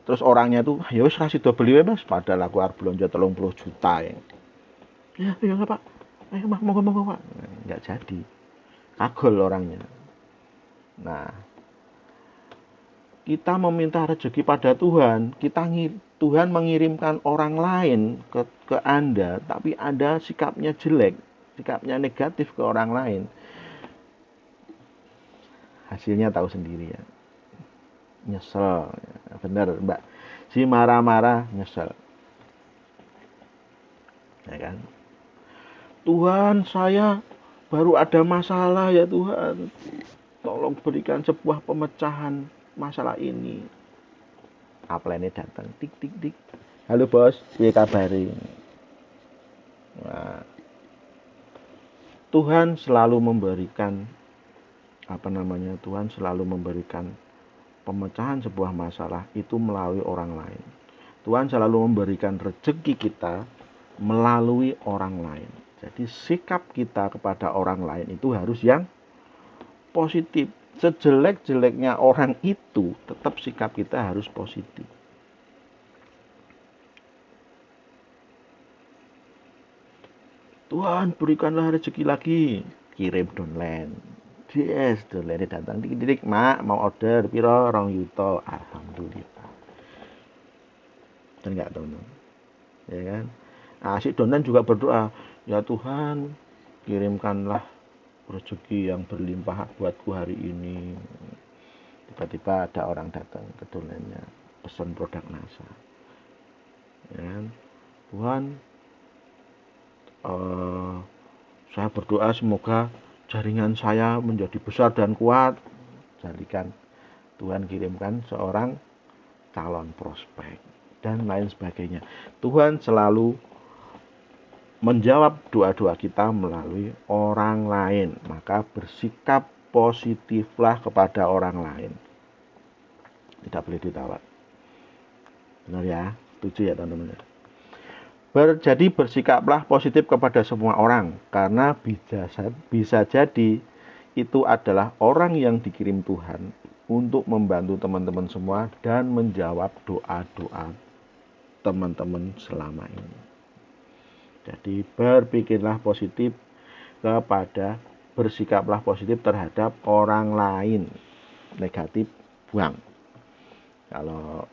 A: terus orangnya tuh ya wis ra sida beli Mas, padahal aku arep belanja 30 juta ya. Ya enggak Pak. Ayo Pak, monggo Pak. Enggak jadi. Agol orangnya. Nah, kita meminta rezeki pada Tuhan, Tuhan mengirimkan orang lain ke Anda, tapi Anda sikapnya jelek, sikapnya negatif ke orang lain. Hasilnya tahu sendiri ya. Nyesel. Bener, Mbak. Si marah-marah nyesel. Ya kan? Tuhan, saya baru ada masalah ya Tuhan. Tolong berikan sebuah pemecahan masalah ini. Upline datang, tik tik tik. Halo bos, piye kabari? Nah, Tuhan selalu memberikan Tuhan selalu memberikan pemecahan sebuah masalah itu melalui orang lain. Tuhan selalu memberikan rezeki kita melalui orang lain. Jadi sikap kita kepada orang lain itu harus yang positif. Sejelek-jeleknya orang itu, tetap sikap kita harus positif. Tuhan berikanlah rezeki lagi, kirim downline. Yes, downline datang dik mak mau order piro 2 yuta, alhamdulillah. Dan enggak teman, ya kan? Nah, si downline juga berdoa, ya Tuhan kirimkanlah rezeki yang berlimpah buatku hari ini. Tiba-tiba ada orang datang ke downline-nya, pesan produk NASA. Ya kan? Tuhan, saya berdoa semoga jaringan saya menjadi besar dan kuat. Jadikan Tuhan kirimkan seorang calon prospek dan lain sebagainya. Tuhan selalu menjawab doa-doa kita melalui orang lain. Maka bersikap positiflah kepada orang lain. Tidak boleh ditawar. Benar ya? Setuju ya teman-teman? Jadi bersikaplah positif kepada semua orang. Karena bisa jadi itu adalah orang yang dikirim Tuhan untuk membantu teman-teman semua dan menjawab doa-doa teman-teman selama ini. Jadi berpikirlah positif bersikaplah positif terhadap orang lain. Negatif buang. Kalau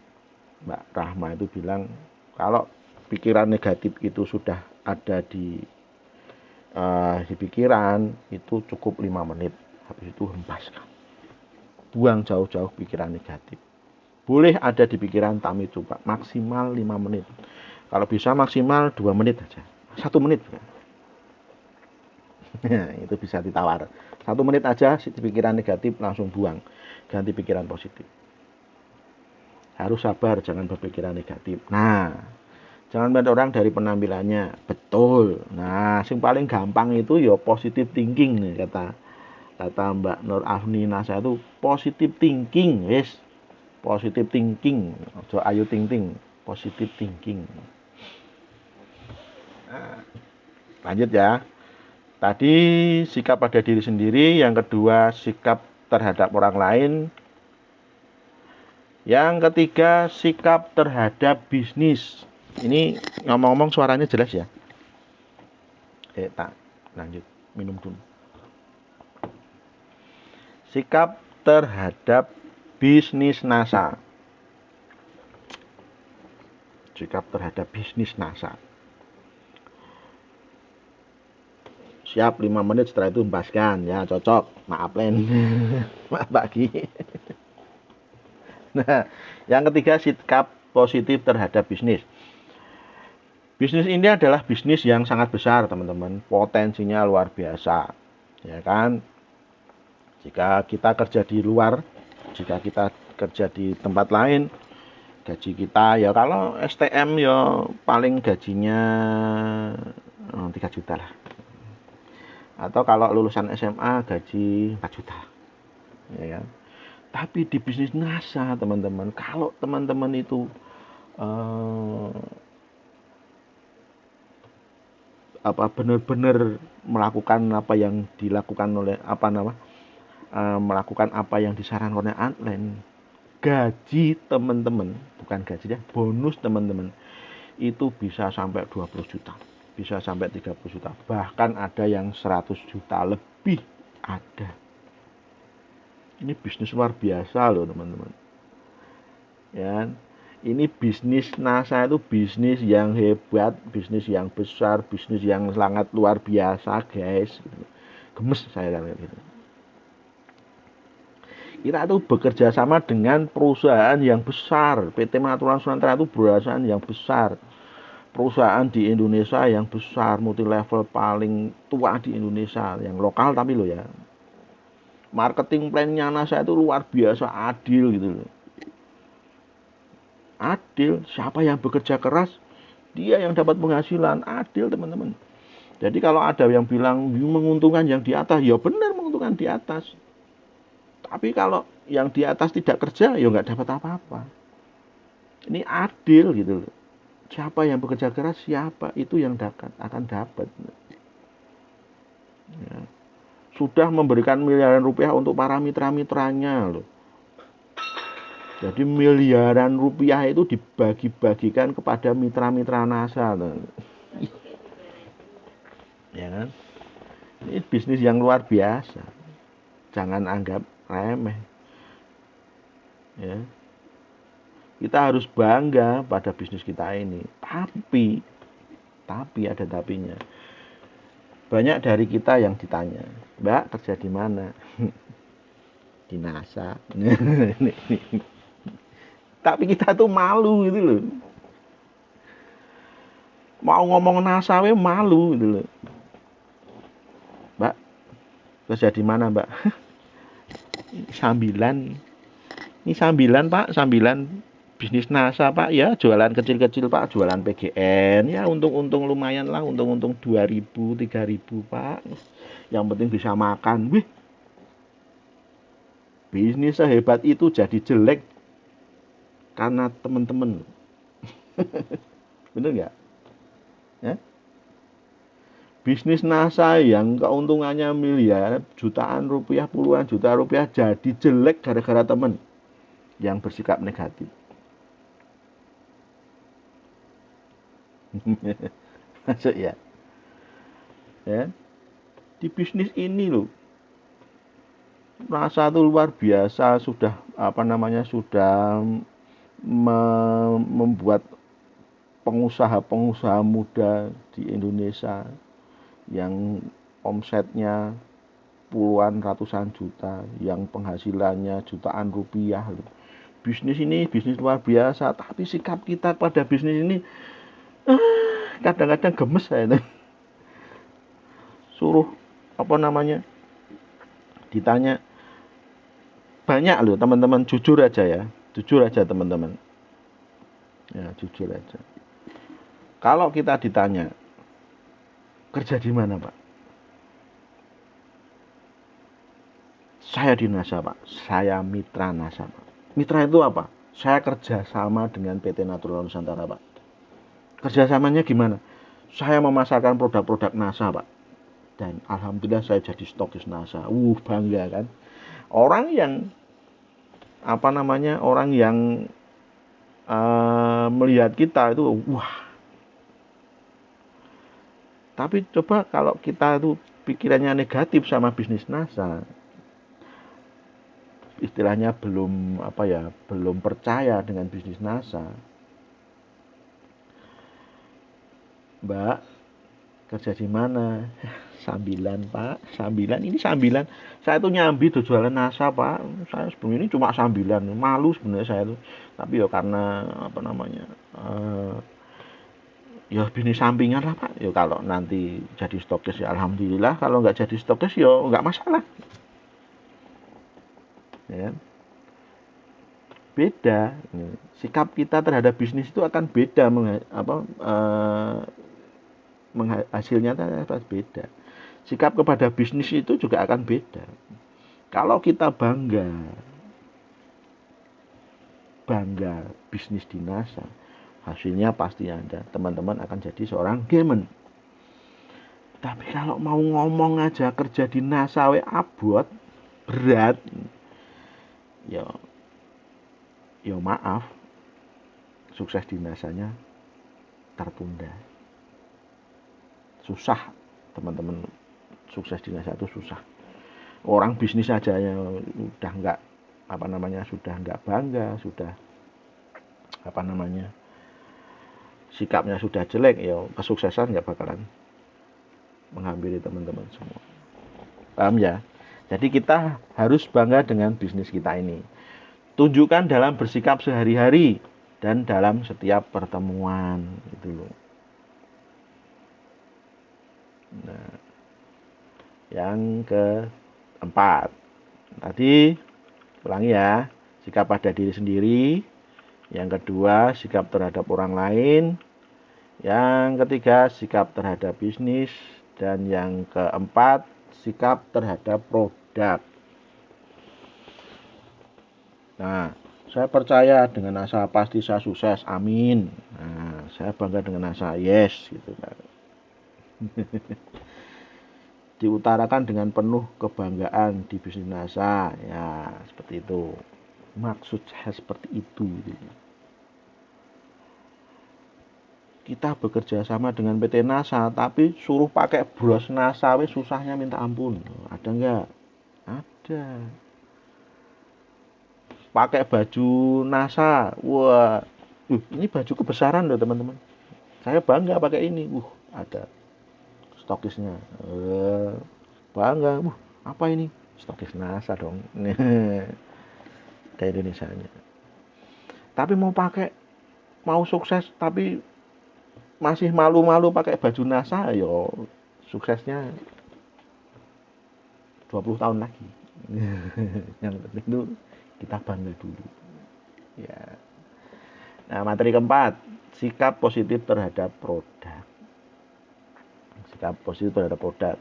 A: Mbak Rahma itu bilang, kalau pikiran negatif itu sudah ada di pikiran, itu cukup 5 menit. Habis itu hempaskan. Buang jauh-jauh pikiran negatif. Boleh ada di pikiran, tapi coba maksimal 5 menit. Kalau bisa maksimal 2 menit aja. 1 menit. Itu bisa ditawar. 1 menit aja di pikiran negatif langsung buang. Ganti pikiran positif. Harus sabar, jangan berpikiran negatif. Nah, jangan melihat orang dari penampilannya. Betul. Nah, yang paling gampang itu ya positive thinking nih, kata Mbak Nur Afni Nasa itu positive thinking, wis. Positive thinking. Ojo ayu ting-ting, positive thinking. Nah, lanjut ya. Tadi sikap pada diri sendiri, yang kedua sikap terhadap orang lain. Yang ketiga sikap terhadap bisnis. Ini ngomong-ngomong suaranya jelas ya? Tak lanjut, minum dulu. Sikap terhadap bisnis NASA. Sikap terhadap bisnis NASA. Siap 5 menit, setelah itu hempaskan. Ya cocok, maaf Len. Maaf bagi. Nah, yang ketiga sikap positif terhadap bisnis. Bisnis ini adalah bisnis yang sangat besar, teman-teman. Potensinya luar biasa. Ya kan? Jika kita kerja di luar, jika kita kerja di tempat lain, gaji kita ya kalau STM ya paling gajinya 3 juta lah. Atau kalau lulusan SMA gaji 4 juta. Ya kan? Tapi di bisnis NASA, teman-teman, kalau teman-teman itu benar-benar melakukan apa yang dilakukan oleh melakukan apa yang disarankan oleh Antlen, gaji teman-teman, bukan gaji ya, bonus teman-teman itu bisa sampai 20 juta, bisa sampai 30 juta, bahkan ada yang 100 juta lebih. ada. Ini bisnis luar biasa loh teman-teman. Ya, ini bisnis NASA itu bisnis yang hebat, bisnis yang besar, bisnis yang sangat luar biasa guys. Gemes saya lihat gitu. Kita tuh bekerja sama dengan perusahaan yang besar. PT Natural Nusantara itu perusahaan yang besar. Perusahaan di Indonesia yang besar, multi level paling tua di Indonesia, yang lokal tapi lo ya. Marketing plan-nya NASA itu luar biasa adil gitu loh. Adil, siapa yang bekerja keras, dia yang dapat penghasilan. Adil teman-teman. Jadi kalau ada yang bilang menguntungkan yang di atas, ya benar menguntungkan di atas. Tapi kalau yang di atas tidak kerja, ya nggak dapat apa-apa. Ini adil gitu loh. Siapa yang bekerja keras, siapa itu yang akan dapat. Ya. Sudah memberikan miliaran rupiah untuk para mitra-mitranya loh. Jadi miliaran rupiah itu dibagi-bagikan kepada mitra-mitra NASA loh. Ya kan? Ini bisnis yang luar biasa. Jangan anggap remeh. Ya. Kita harus bangga pada bisnis kita ini. Tapi ada tapinya. Banyak dari kita yang ditanya, Mbak kerja di mana? Di NASA. Tapi kita tuh malu gitu loh. Mau ngomong NASA we malu gitu loh. Mbak kerja di mana Mbak? Sambilan. Ini sambilan Pak, sambilan bisnis NASA Pak ya, jualan kecil-kecil Pak, jualan PGN ya, untung-untung lumayan lah, untung-untung 2.000 3.000 Pak, yang penting bisa makan. Wih, bisnis sehebat itu jadi jelek karena teman-teman. Bener nggak ya? Bisnis NASA yang keuntungannya miliar, jutaan rupiah, puluhan juta rupiah jadi jelek gara-gara teman yang bersikap negatif. Masuk ya. Ya. Di bisnis ini loh, NASA itu luar biasa, sudah sudah membuat pengusaha-pengusaha muda di Indonesia yang omsetnya puluhan ratusan juta, yang penghasilannya jutaan rupiah loh. Bisnis ini bisnis luar biasa, tapi sikap kita pada bisnis ini kadang-kadang gemes saya. Suruh ditanya banyak loh teman-teman, jujur aja teman-teman ya, jujur aja. Kalau kita ditanya kerja di mana Pak, saya di NASA Pak, saya mitra NASA Pak. Mitra itu apa? Saya kerja sama dengan PT Natural Nusantara Pak. Kerjasamanya gimana? Saya memasarkan produk-produk NASA Pak, dan alhamdulillah saya jadi stokis NASA. Bangga kan? Orang yang melihat kita itu wah. Tapi coba kalau kita itu pikirannya negatif sama bisnis NASA, istilahnya belum percaya dengan bisnis NASA. Mbak kerja di mana? Sambilan Pak, sambilan. Ini sambilan. Saya tuh nyambi tuh jualan NASA Pak. Saya sebelum ini cuma sambilan. Malu sebenarnya saya tuh. Tapi ya karena ya bisnis sampingan lah Pak. Ya kalau nanti jadi stokis ya alhamdulillah. Kalau nggak jadi stokis ya nggak masalah. Ya. Beda. Sikap kita terhadap bisnis itu akan beda. Hasilnya beda. Sikap kepada bisnis itu juga akan beda. Kalau kita bangga bisnis di NASA, hasilnya pasti ada. Teman-teman akan jadi seorang gamer. Tapi kalau mau ngomong aja kerja di NASA abot, berat, ya maaf, sukses di NASA-nya tertunda. Susah teman-teman, sukses di NASA itu susah. Orang bisnis aja ya udah nggak sudah nggak bangga, sudah sikapnya sudah jelek, ya kesuksesan nggak bakalan menghampiri teman-teman semua. Paham ya? Jadi kita harus bangga dengan bisnis kita ini. Tunjukkan dalam bersikap sehari-hari dan dalam setiap pertemuan gitu loh. Nah, yang keempat, tadi ulangi ya, sikap pada diri sendiri. Yang kedua, sikap terhadap orang lain. Yang ketiga, sikap terhadap bisnis. Dan yang keempat, sikap terhadap produk. Nah, saya percaya dengan asa pasti saya sukses, amin. Nah, saya bangga dengan asa, yes gitu kan. Diutarakan dengan penuh kebanggaan di bisnis NASA, ya seperti itu. Maksud saya seperti itu. Kita bekerja sama dengan PT NASA, tapi suruh pakai bros NASA, susahnya minta ampun. Ada nggak? Ada. Pakai baju NASA, wah, ini baju kebesaran loh teman-teman. Saya bangga pakai ini, ada stokisnya, bangga, apa ini? Stokis NASA dong, kayak Indonesia nya. Tapi mau sukses, tapi masih malu-malu pakai baju NASA, yo suksesnya 20 tahun lagi. Yang penting itu kita bangga dulu. Ya. Nah, materi keempat, sikap positif terhadap produk. Sikap positif terhadap produk.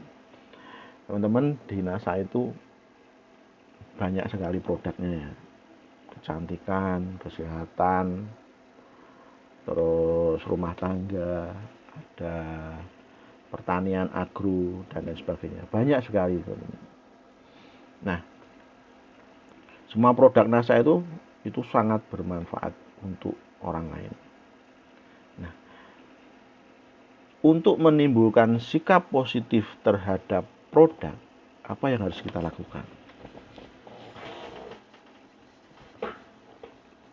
A: Teman-teman, di NASA itu banyak sekali produknya ya. Kecantikan, kesehatan, terus rumah tangga, ada pertanian, agro, dan lain sebagainya. Banyak sekali. Nah, semua produk NASA itu sangat bermanfaat untuk orang lain. Nah, untuk menimbulkan sikap positif terhadap produk, apa yang harus kita lakukan?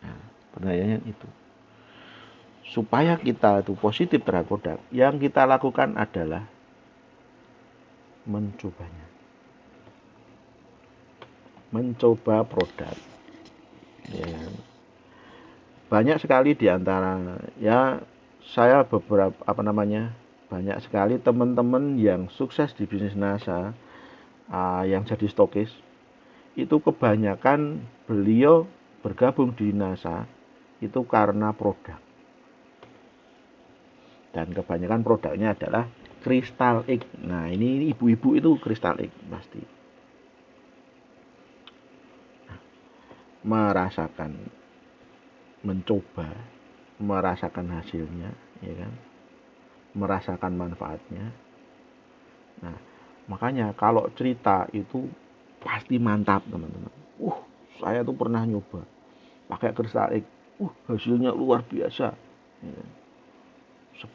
A: Nah, pertanyaannya itu. Supaya kita itu positif terhadap produk, yang kita lakukan adalah mencobanya. Mencoba produk. Ya. Banyak sekali di antara saya banyak sekali teman-teman yang sukses di bisnis NASA, yang jadi stokis, itu kebanyakan beliau bergabung di NASA itu karena produk. Dan kebanyakan produknya adalah Crystal X. Nah, ini ibu-ibu itu Crystal X pasti. Merasakan, mencoba, merasakan hasilnya, ya kan? Merasakan manfaatnya. Nah, makanya kalau cerita itu pasti mantap, teman-teman. Saya tuh pernah nyoba pakai Crystal X. Hasilnya luar biasa. Ya.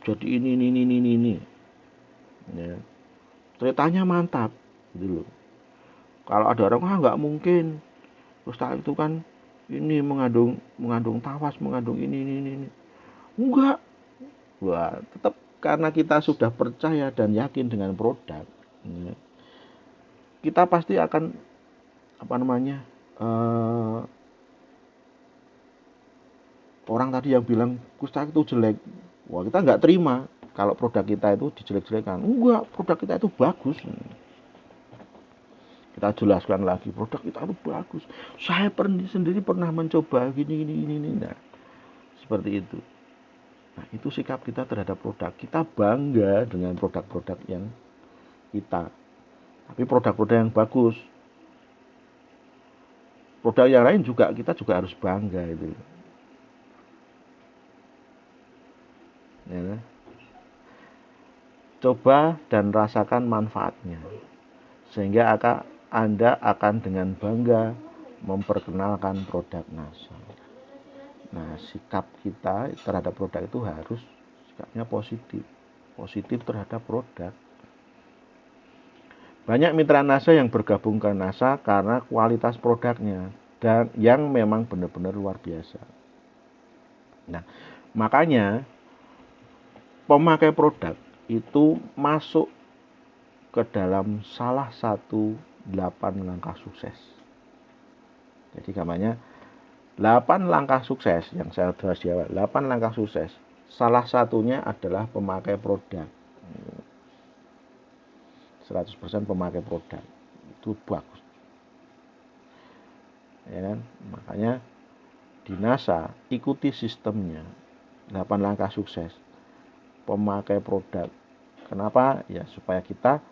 A: Jadi ini. Ya. Ceritanya mantap, gitu loh. Kalau ada orang nggak mungkin. Crystal itu kan ini mengandung tawas, mengandung ini. Enggak. Wah, tetap karena kita sudah percaya dan yakin dengan produk, ya, kita pasti akan orang tadi yang bilang Crystal itu jelek, wah kita nggak terima kalau produk kita itu dijelek-jelekan. Enggak, produk kita itu bagus. Kita jelaskan lagi, produk kita itu bagus. Saya sendiri pernah mencoba gini. Nah, seperti itu. Nah, itu sikap kita terhadap produk. Kita bangga dengan produk-produk yang kita. Tapi produk-produk yang bagus. Produk yang lain juga kita juga harus bangga itu. Ya. Coba dan rasakan manfaatnya. Sehingga Anda akan dengan bangga memperkenalkan produk NASA. Nah, sikap kita terhadap produk itu harus sikapnya positif. Positif terhadap produk. Banyak mitra NASA yang bergabung ke NASA karena kualitas produknya dan yang memang benar-benar luar biasa. Nah, makanya pemakai produk itu masuk ke dalam salah satu 8 langkah sukses. Jadi namanya 8 langkah sukses yang saya bahas di awal. 8 langkah sukses. Salah satunya adalah pemakai produk. 100% pemakai produk. Itu bagus. Ya kan? Makanya di NASA ikuti sistemnya. 8 langkah sukses. Pemakai produk. Kenapa? Ya supaya kita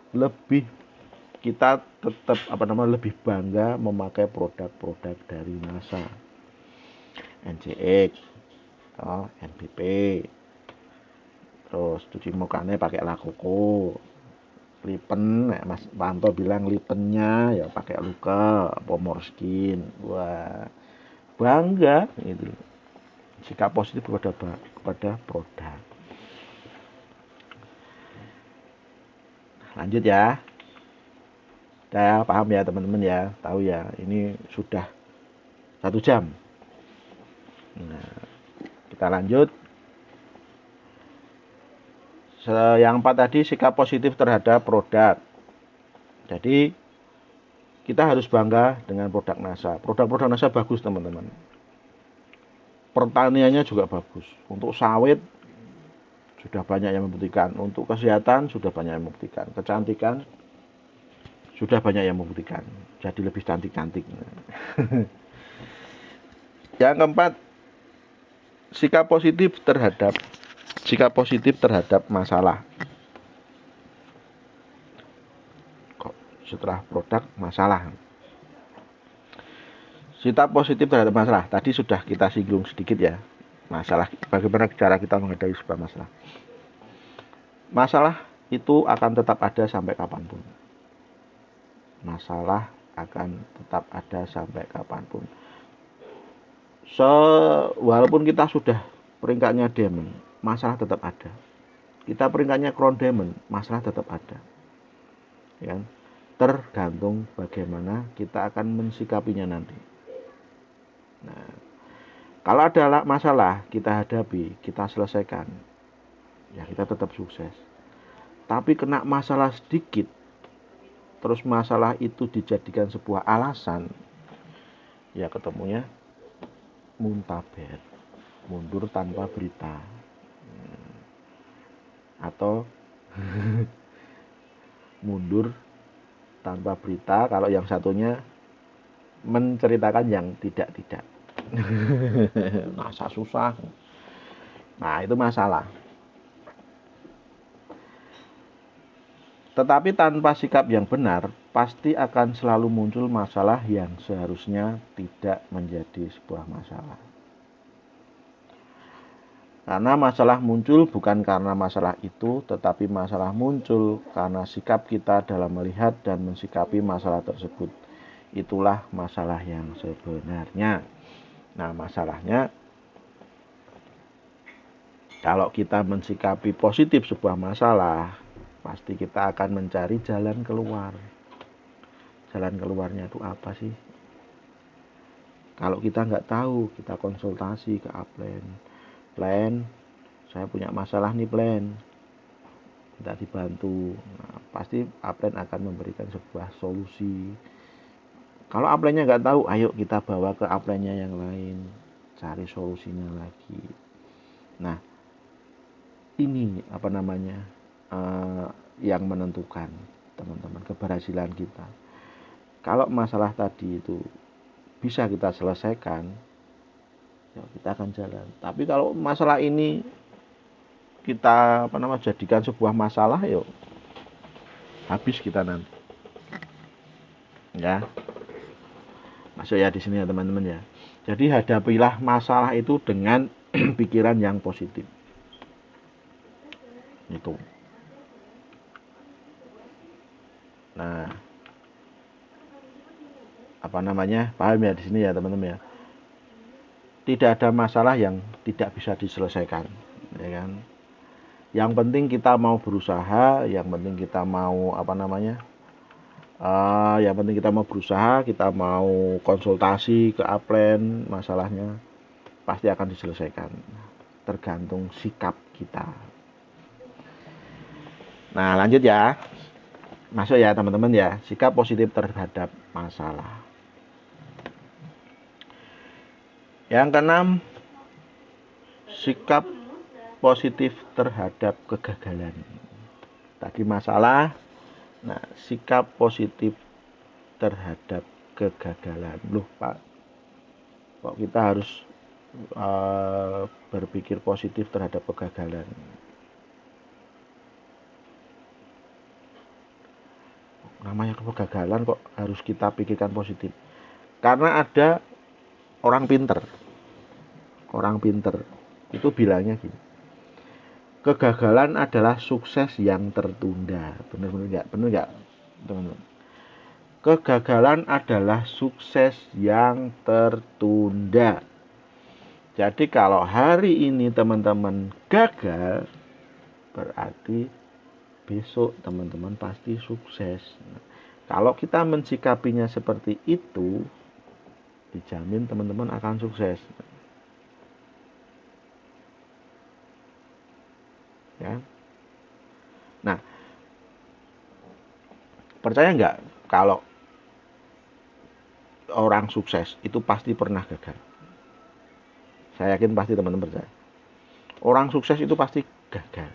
A: tetap lebih bangga memakai produk-produk dari NASA. NCX, NBP, terus cuci mukanya pakai Lakoko, lipen, Mas Panto bilang lipennya ya pakai Luka, Pomorskin, wah bangga itu. Sikap positif kepada produk. Lanjut ya. Saya paham ya teman-teman ya, tahu ya. Ini sudah 1 jam. Nah, kita lanjut. Yang 4 tadi sikap positif terhadap produk. Jadi kita harus bangga dengan produk NASA. Produk-produk NASA bagus teman-teman. Pertaniannya juga bagus. Untuk sawit sudah banyak yang membuktikan. Untuk kesehatan sudah banyak yang membuktikan. Kecantikan sudah banyak yang membuktikan. Jadi lebih cantik-cantik. Yang keempat, sikap positif terhadap masalah. Setelah produk masalah. Sikap positif terhadap masalah. Tadi sudah kita singgung sedikit ya. Masalah, bagaimana cara kita menghadapi sebuah masalah. Masalah itu akan tetap ada sampai kapanpun. Masalah akan tetap ada sampai kapanpun. Walaupun kita sudah peringkatnya diamond, masalah tetap ada. Kita peringkatnya crown diamond, masalah tetap ada. Ya, tergantung bagaimana kita akan mensikapinya nanti. Nah, kalau ada masalah kita hadapi, kita selesaikan, ya kita tetap sukses. Tapi kena masalah sedikit, terus masalah itu dijadikan sebuah alasan, ya ketemunya muntaber, mundur tanpa berita, atau mundur tanpa berita kalau yang satunya menceritakan yang tidak. Masa susah. Nah, itu masalah. Tetapi tanpa sikap yang benar, pasti akan selalu muncul masalah yang seharusnya tidak menjadi sebuah masalah. Karena masalah muncul bukan karena masalah itu, tetapi masalah muncul karena sikap kita dalam melihat dan mensikapi masalah tersebut. Itulah masalah yang sebenarnya. Nah, masalahnya kalau kita mensikapi positif sebuah masalah, pasti kita akan mencari jalan keluar. Jalan keluarnya itu apa sih? Kalau kita nggak tahu, kita konsultasi ke upline. Plan, saya punya masalah nih plan. Kita dibantu. Nah, pasti upline akan memberikan sebuah solusi. Kalau upline-nya nggak tahu, ayo kita bawa ke upline-nya yang lain, cari solusinya lagi. Nah, ini yang menentukan teman-teman keberhasilan kita. Kalau masalah tadi itu bisa kita selesaikan, ya kita akan jalan. Tapi kalau masalah ini kita jadikan sebuah masalah, yuk habis kita nanti. Ya. Masuk ya di sini ya teman-teman ya. Jadi hadapilah masalah itu dengan pikiran yang positif. Itu. Nah, paham ya di sini ya teman-teman ya. Tidak ada masalah yang tidak bisa diselesaikan, ya kan? Yang penting kita mau berusaha, yang penting kita mau Yang penting kita mau berusaha, kita mau konsultasi ke upline, masalahnya pasti akan diselesaikan. Tergantung sikap kita. Nah, lanjut ya. Masuk ya teman-teman ya. Sikap positif terhadap masalah. Yang keenam, sikap positif terhadap kegagalan. Tadi masalah. Nah, sikap positif terhadap kegagalan. Loh, Pak, kok kita harus berpikir positif terhadap kegagalan? Namanya kegagalan kok harus kita pikirkan positif? Karena ada orang pinter itu bilangnya gini, kegagalan adalah sukses yang tertunda. Benar nggak teman-teman? Kegagalan adalah sukses yang tertunda. Jadi kalau hari ini teman-teman gagal, berarti besok teman-teman pasti sukses. Nah, kalau kita mensikapinya seperti itu, dijamin teman-teman akan sukses. Ya. Nah, percaya nggak kalau orang sukses itu pasti pernah gagal? Saya yakin pasti teman-teman percaya. Orang sukses itu pasti gagal.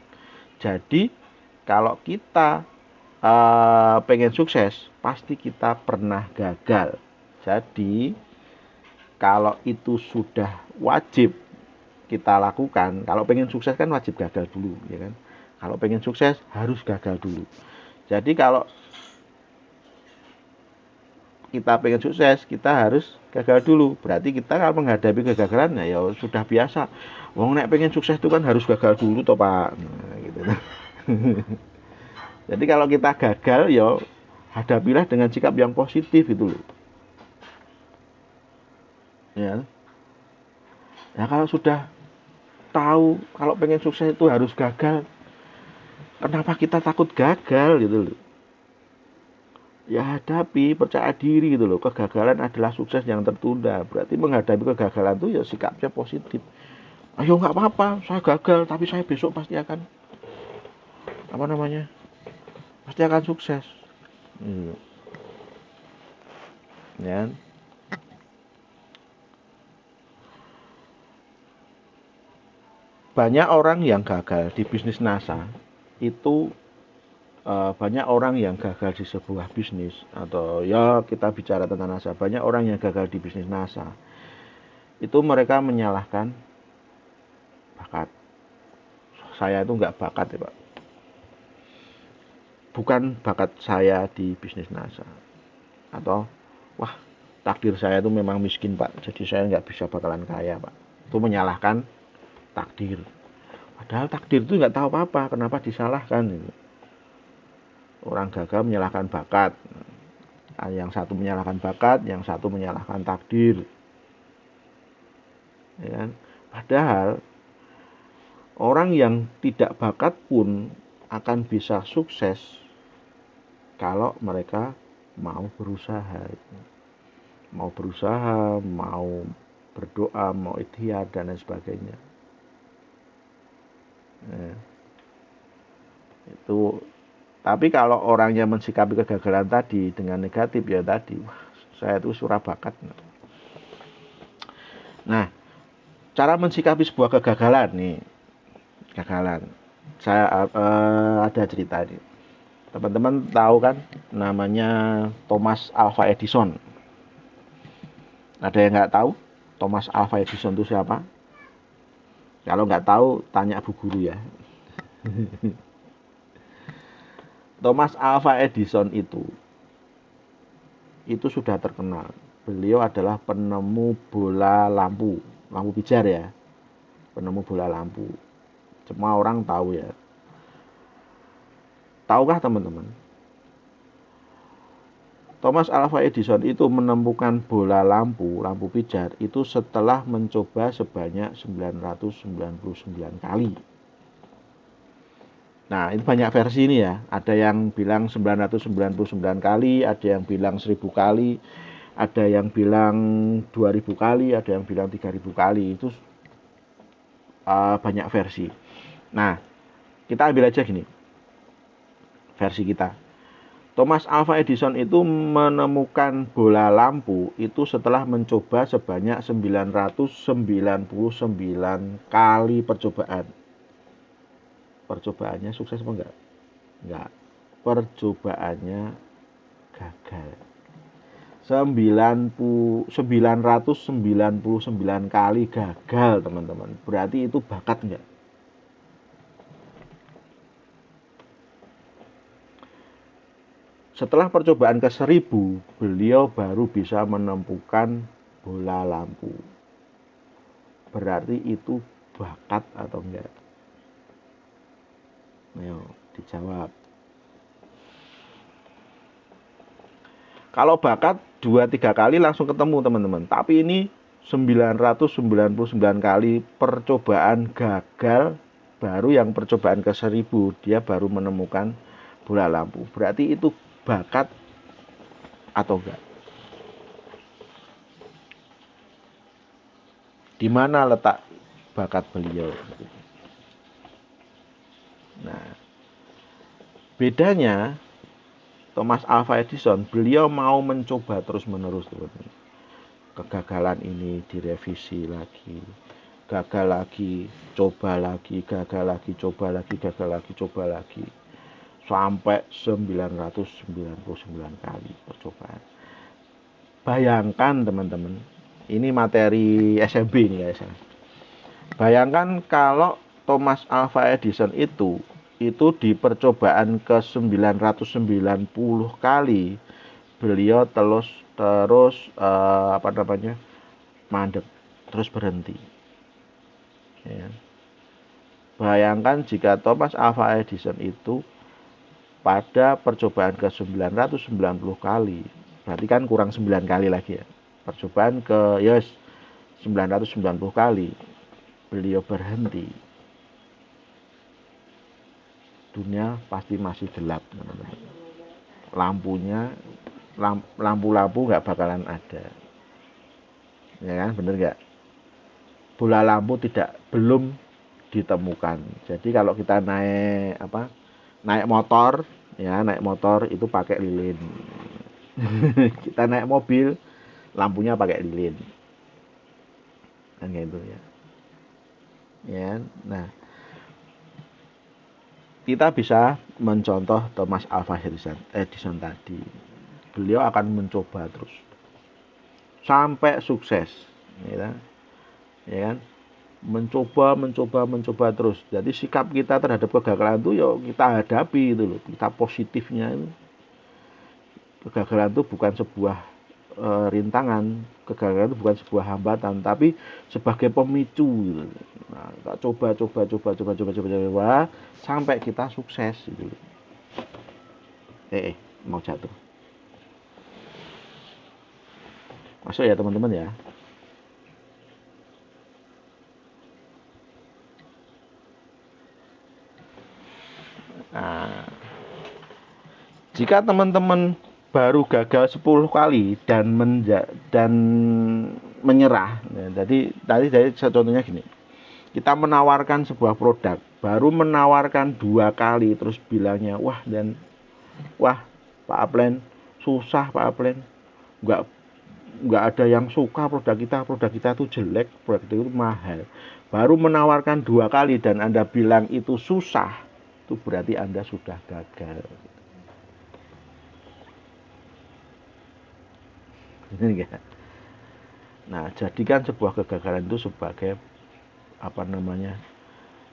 A: Jadi kalau kita pengen sukses, pasti kita pernah gagal. Jadi kalau itu sudah wajib kita lakukan, kalau pengen sukses kan wajib gagal dulu, ya kan? Kalau pengen sukses harus gagal dulu. Jadi kalau kita pengen sukses, kita harus gagal dulu. Berarti kita kalau menghadapi kegagalan ya sudah biasa. Wong nek pengen sukses itu kan harus gagal dulu toh, Pak. Nah, gitu. Jadi kalau kita gagal ya hadapilah dengan sikap yang positif itu loh. Ya. Ya kalau sudah tahu kalau pengen sukses itu harus gagal, kenapa kita takut gagal gitu loh? Ya hadapi, percaya diri gitu loh. Kegagalan adalah sukses yang tertunda. Berarti menghadapi kegagalan itu ya sikapnya positif. Ayo nggak apa-apa, saya gagal, tapi saya besok pasti akan apa namanya? Pasti akan sukses. Ya. Banyak orang yang gagal di bisnis NASA itu banyak orang yang gagal di sebuah bisnis, atau ya kita bicara tentang NASA, banyak orang yang gagal di bisnis NASA itu mereka menyalahkan bakat. Saya itu nggak bakat ya Pak, bukan bakat saya di bisnis NASA, atau wah takdir saya itu memang miskin Pak, jadi saya nggak bisa bakalan kaya Pak. Itu menyalahkan takdir, padahal takdir itu nggak tahu apa-apa, kenapa disalahkan gitu. Orang gagal menyalahkan bakat, yang satu menyalahkan bakat, yang satu menyalahkan takdir, ya kan? Padahal orang yang tidak bakat pun akan bisa sukses kalau mereka mau berusaha, mau berdoa, mau ikhtiar dan lain sebagainya. Ya. Itu. Tapi kalau orangnya mensikapi kegagalan tadi dengan negatif ya tadi, wah, saya itu surah bakat. Nah, cara mensikapi sebuah kegagalan nih, kegagalan. Saya ada cerita nih. Teman-teman tahu kan namanya Thomas Alva Edison? Ada yang nggak tahu Thomas Alva Edison itu siapa? Kalau nggak tahu tanya Bu Guru ya. Thomas Alva Edison itu sudah terkenal. Beliau adalah penemu bola lampu pijar ya. Penemu bola lampu. Semua orang tahu ya. Tahukah teman-teman? Thomas Alva Edison itu menemukan bola lampu pijar itu setelah mencoba sebanyak 999 kali. Nah, ini banyak versi ini ya. Ada yang bilang 999 kali, ada yang bilang 1000 kali, ada yang bilang 2000 kali, ada yang bilang 3000 kali. Itu banyak versi. Nah, kita ambil aja gini. Versi kita. Thomas Alva Edison itu menemukan bola lampu itu setelah mencoba sebanyak 999 kali percobaan. Percobaannya sukses apa enggak? Enggak. Percobaannya gagal. 999 kali gagal, teman-teman. Berarti itu bakat enggak? Setelah percobaan ke-1000, beliau baru bisa menemukan bola lampu. Berarti itu bakat atau enggak? Ayo, dijawab. Kalau bakat 2-3 kali langsung ketemu, teman-teman. Tapi ini 999 kali percobaan gagal, baru yang percobaan ke-1000 dia baru menemukan bola lampu. Berarti itu bakat atau enggak? Di mana letak bakat beliau? Nah, bedanya Thomas Alva Edison, beliau mau mencoba terus-menerus, teman-teman. Kegagalan ini direvisi lagi, gagal lagi, coba lagi, gagal lagi, coba lagi, gagal lagi, coba lagi, sampai 999 kali percobaan. Bayangkan, teman-teman, ini materi SMP nih guys. Bayangkan kalau Thomas Alva Edison itu di percobaan ke 990 kali beliau terus mandek, terus berhenti. Ya. Bayangkan jika Thomas Alva Edison itu pada percobaan ke 990 kali, berarti kan kurang 9 kali lagi ya. Percobaan ke 990 kali beliau berhenti, dunia pasti masih gelap, teman-teman. Lampu-lampu nggak bakalan ada, ya kan, bener nggak? Bola lampu belum ditemukan. Jadi kalau kita naik motor, ya naik motor itu pakai lilin. Kita naik mobil, lampunya pakai lilin, kan gitu ya. Ya, nah kita bisa mencontoh Thomas Alva Edison tadi. Beliau akan mencoba terus sampai sukses, ya kan? Mencoba terus. Jadi sikap kita terhadap kegagalan itu ya kita hadapi itu loh. Kita positifnya itu. Kegagalan itu bukan sebuah rintangan, kegagalan itu bukan sebuah hambatan, tapi sebagai pemicu gitu. Nah, kita coba sampai kita sukses gitu. Mau jatuh. Masuk ya teman-teman ya. Nah, jika teman-teman baru gagal 10 kali dan menyerah. Ya, tadi contohnya gini. Kita menawarkan sebuah produk, baru menawarkan 2 kali terus bilangnya, wah Pak Aplen, susah Pak Aplen. Enggak ada yang suka produk kita tuh jelek, produk kita itu mahal. Baru menawarkan 2 kali dan Anda bilang itu susah, itu berarti Anda sudah gagal. Nah, jadikan sebuah kegagalan itu sebagai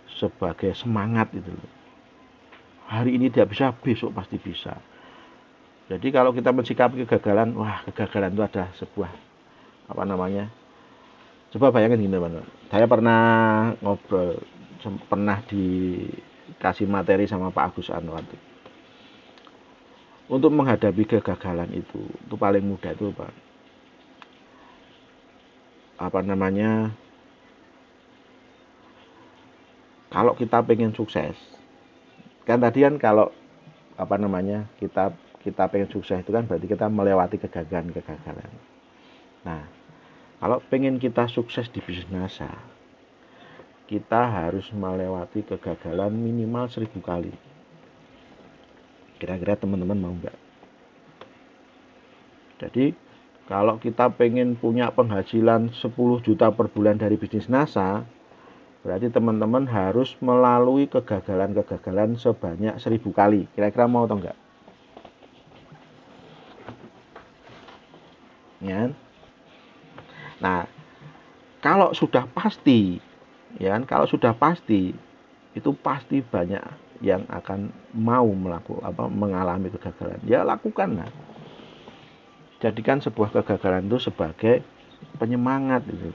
A: sebagai semangat itu. Hari ini tidak bisa, besok pasti bisa. Jadi kalau kita mensikapi kegagalan, wah kegagalan itu ada sebuah coba bayangin gini teman-teman. Saya pernah ngobrol, pernah dikasih materi sama Pak Agus Anwar. Untuk menghadapi kegagalan itu paling mudah itu kalau kita pengen sukses, Kan tadi kan kalau kita pengen sukses itu kan berarti kita melewati kegagalan. Nah, kalau pengen kita sukses di bisnis NASA, kita harus melewati kegagalan minimal 1000 kali. Kira-kira teman-teman mau nggak? Jadi kalau kita pengen punya penghasilan 10 juta per bulan dari bisnis NASA, berarti teman-teman harus melalui kegagalan-kegagalan sebanyak 1000 kali. Kira-kira mau atau enggak? Ya. Nah, kalau sudah pasti, kalau sudah pasti, itu pasti banyak yang akan mau mengalami kegagalan. Ya lakukanlah. Jadikan sebuah kegagalan itu sebagai penyemangat gitu.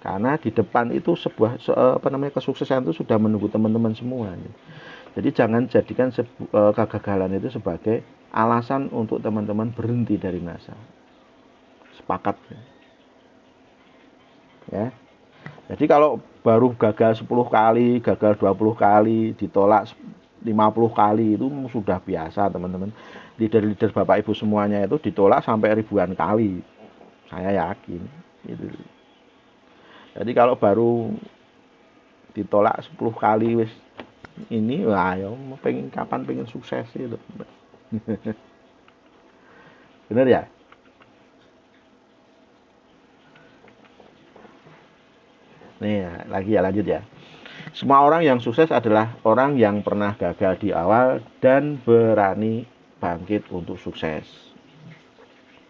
A: Karena di depan itu kesuksesan itu sudah menunggu teman-teman semua. Jadi jangan jadikan kegagalan itu sebagai alasan untuk teman-teman berhenti dari NASA. Sepakat ya. Jadi kalau baru gagal 10 kali, gagal 20 kali, ditolak 50 kali itu sudah biasa teman-teman. Leader-leader Bapak Ibu semuanya itu ditolak sampai ribuan kali. Saya yakin gitu. Jadi kalau baru ditolak 10 kali wis ini wah ya kapan pengen sukses itu. Benar ya? Nih, lanjut ya. Semua orang yang sukses adalah orang yang pernah gagal di awal dan berani bangkit untuk sukses.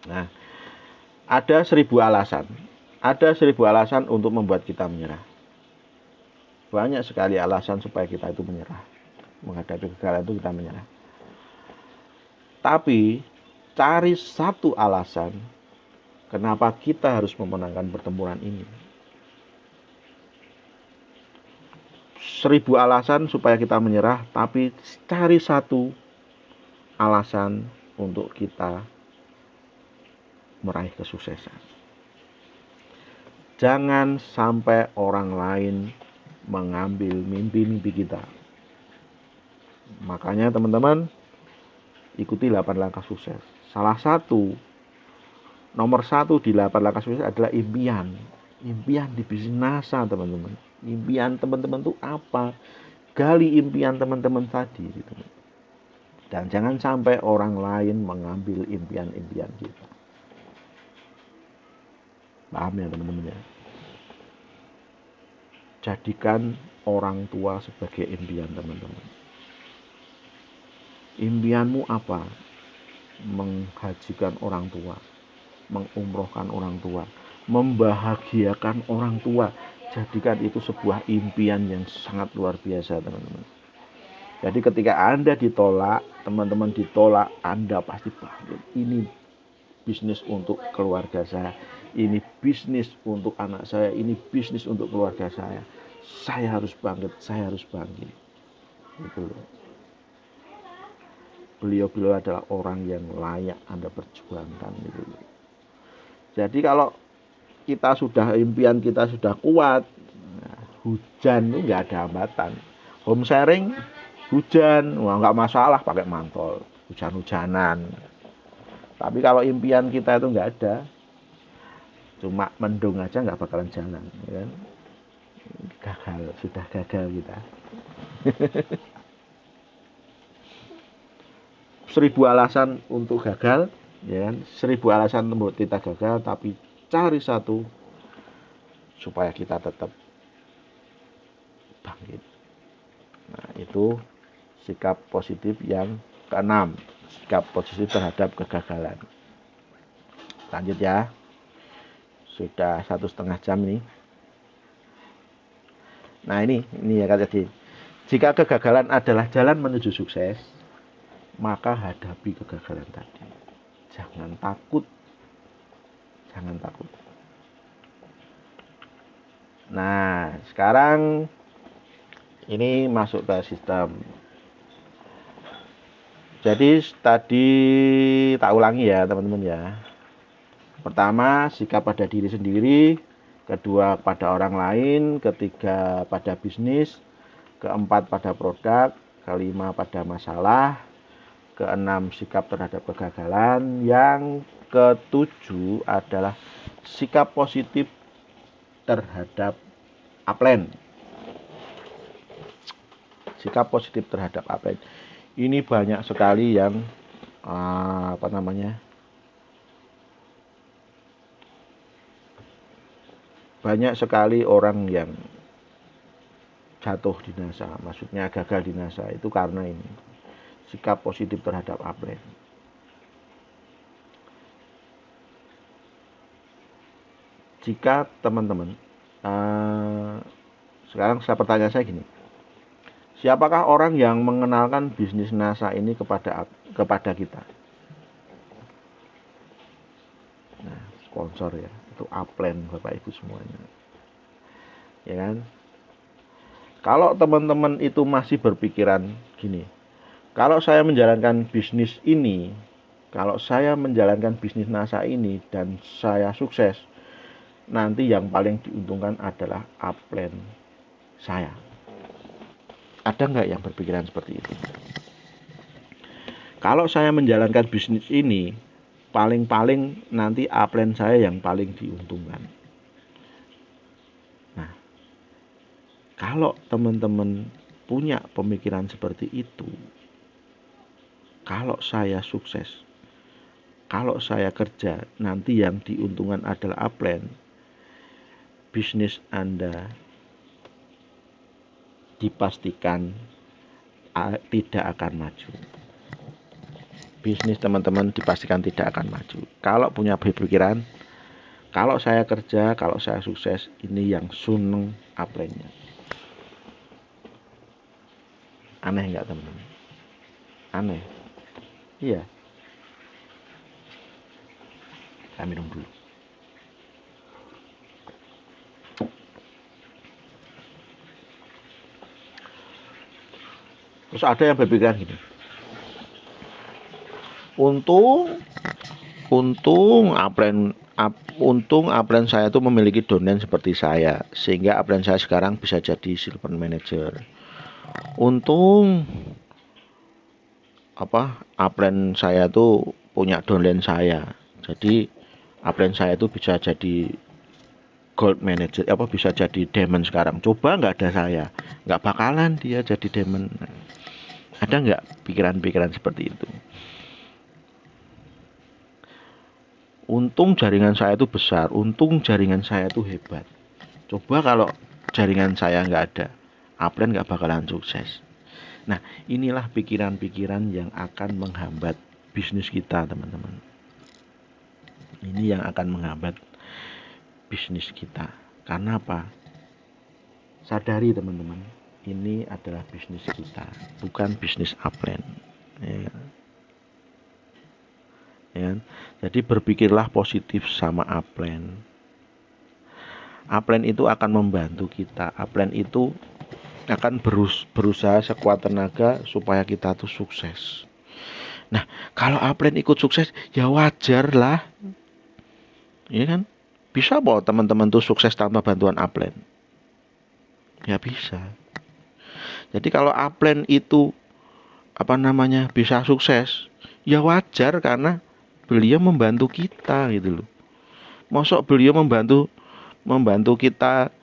A: Nah, ada 1000 alasan. Ada 1000 alasan untuk membuat kita menyerah. Banyak sekali alasan supaya kita itu menyerah. Menghadapi kegagalan itu kita menyerah. Tapi, cari satu alasan kenapa kita harus memenangkan pertempuran ini. 1000 alasan supaya kita menyerah, tapi cari satu alasan untuk kita meraih kesuksesan. Jangan sampai orang lain mengambil mimpi-mimpi kita. Makanya teman-teman, ikuti 8 langkah sukses. Nomor 1 di 8 langkah sukses adalah impian. Impian di bisnis NASA, teman-teman. Impian teman-teman itu apa? Gali impian teman-teman tadi gitu. Dan jangan sampai orang lain mengambil impian-impian kita. Paham ya teman-teman ya? Jadikan orang tua sebagai impian teman-teman. Impianmu apa? Menghajikan orang tua, mengumrohkan orang tua, membahagiakan orang tua. Jadikan itu sebuah impian yang sangat luar biasa teman-teman. Jadi ketika Anda ditolak, teman-teman ditolak, Anda pasti bangkit. Ini bisnis untuk keluarga saya, ini bisnis untuk anak saya, ini bisnis untuk keluarga saya. Saya harus bangkit, saya harus bangkit. Gitu loh. Beliau adalah orang yang layak Anda perjuangkan. Gitu loh. Jadi kalau impian kita sudah kuat, hujan itu nggak ada hambatan. Home sharing, hujan, nggak masalah pakai mantol, hujan-hujanan. Tapi kalau impian kita itu nggak ada, cuma mendung aja nggak bakalan jalan, ya kan? Sudah gagal kita. 1000 alasan untuk gagal, ya kan? 1000 alasan untuk kita gagal, tapi cari satu supaya kita tetap bangkit. Nah, itu sikap positif yang ke-6, sikap positif terhadap kegagalan. Lanjut ya, sudah 1,5 jam ini. Nah ini ya kan tadi, jika kegagalan adalah jalan menuju sukses, maka hadapi kegagalan tadi. Jangan takut. Nah, sekarang ini masuk ke sistem. Jadi tadi tak ulangi ya teman-teman ya. Pertama, sikap pada diri sendiri. Kedua, pada orang lain. Ketiga, pada bisnis. Keempat, pada produk. kelima pada masalah, keenam sikap terhadap kegagalan, yang ketujuh adalah sikap positif terhadap upline. Sikap positif terhadap upline. Ini banyak sekali yang banyak sekali orang yang jatuh di NASA, maksudnya gagal di NASA itu karena ini, sikap positif terhadap upline. Jika teman-teman sekarang pertanyaan saya gini, siapakah orang yang mengenalkan bisnis NASA ini kepada kita? Nah, sponsor ya, itu upline Bapak Ibu semuanya. Ya kan? Kalau teman-teman itu masih berpikiran gini, kalau saya menjalankan bisnis ini, kalau saya menjalankan bisnis NASA ini dan saya sukses, nanti yang paling diuntungkan adalah upline saya. Ada nggak yang berpikiran seperti itu? Kalau saya menjalankan bisnis ini, paling-paling nanti upline saya yang paling diuntungkan. Nah, kalau teman-teman punya pemikiran seperti itu, kalau saya sukses, kalau saya kerja, nanti yang diuntungkan adalah upline, bisnis Anda dipastikan tidak akan maju. Bisnis teman-teman dipastikan tidak akan maju. Kalau punya pikiran, kalau saya kerja, kalau saya sukses, ini yang seneng upline-nya. Aneh nggak teman-teman? Aneh. Iya. Saya minum dulu. Terus ada yang berpikiran gini, untung upline saya itu memiliki downline seperti saya, sehingga upline saya sekarang bisa jadi silver manager. Untung upline saya tuh punya downline saya, jadi upline saya itu bisa jadi gold manager, bisa jadi diamond sekarang. Coba nggak ada saya, nggak bakalan dia jadi diamond. Ada nggak pikiran-pikiran seperti itu? Untung jaringan saya itu besar, untung jaringan saya itu hebat. Coba kalau jaringan saya nggak ada, upline nggak bakalan sukses. Nah, inilah pikiran-pikiran yang akan menghambat bisnis kita, teman-teman. Ini yang akan menghambat bisnis kita. Karena apa? Sadari teman-teman, ini adalah bisnis kita, bukan bisnis upline. Ya. Jadi berpikirlah positif sama upline. Upline itu akan membantu kita. Upline itu akan berusaha sekuat tenaga supaya kita tuh sukses. Nah, kalau upline ikut sukses, ya wajar lah. Ya kan? Bisa kok teman-teman tuh sukses tanpa bantuan upline. Ya bisa. Jadi kalau upline itu bisa sukses, ya wajar karena beliau membantu kita gitu loh. Mosok beliau membantu kita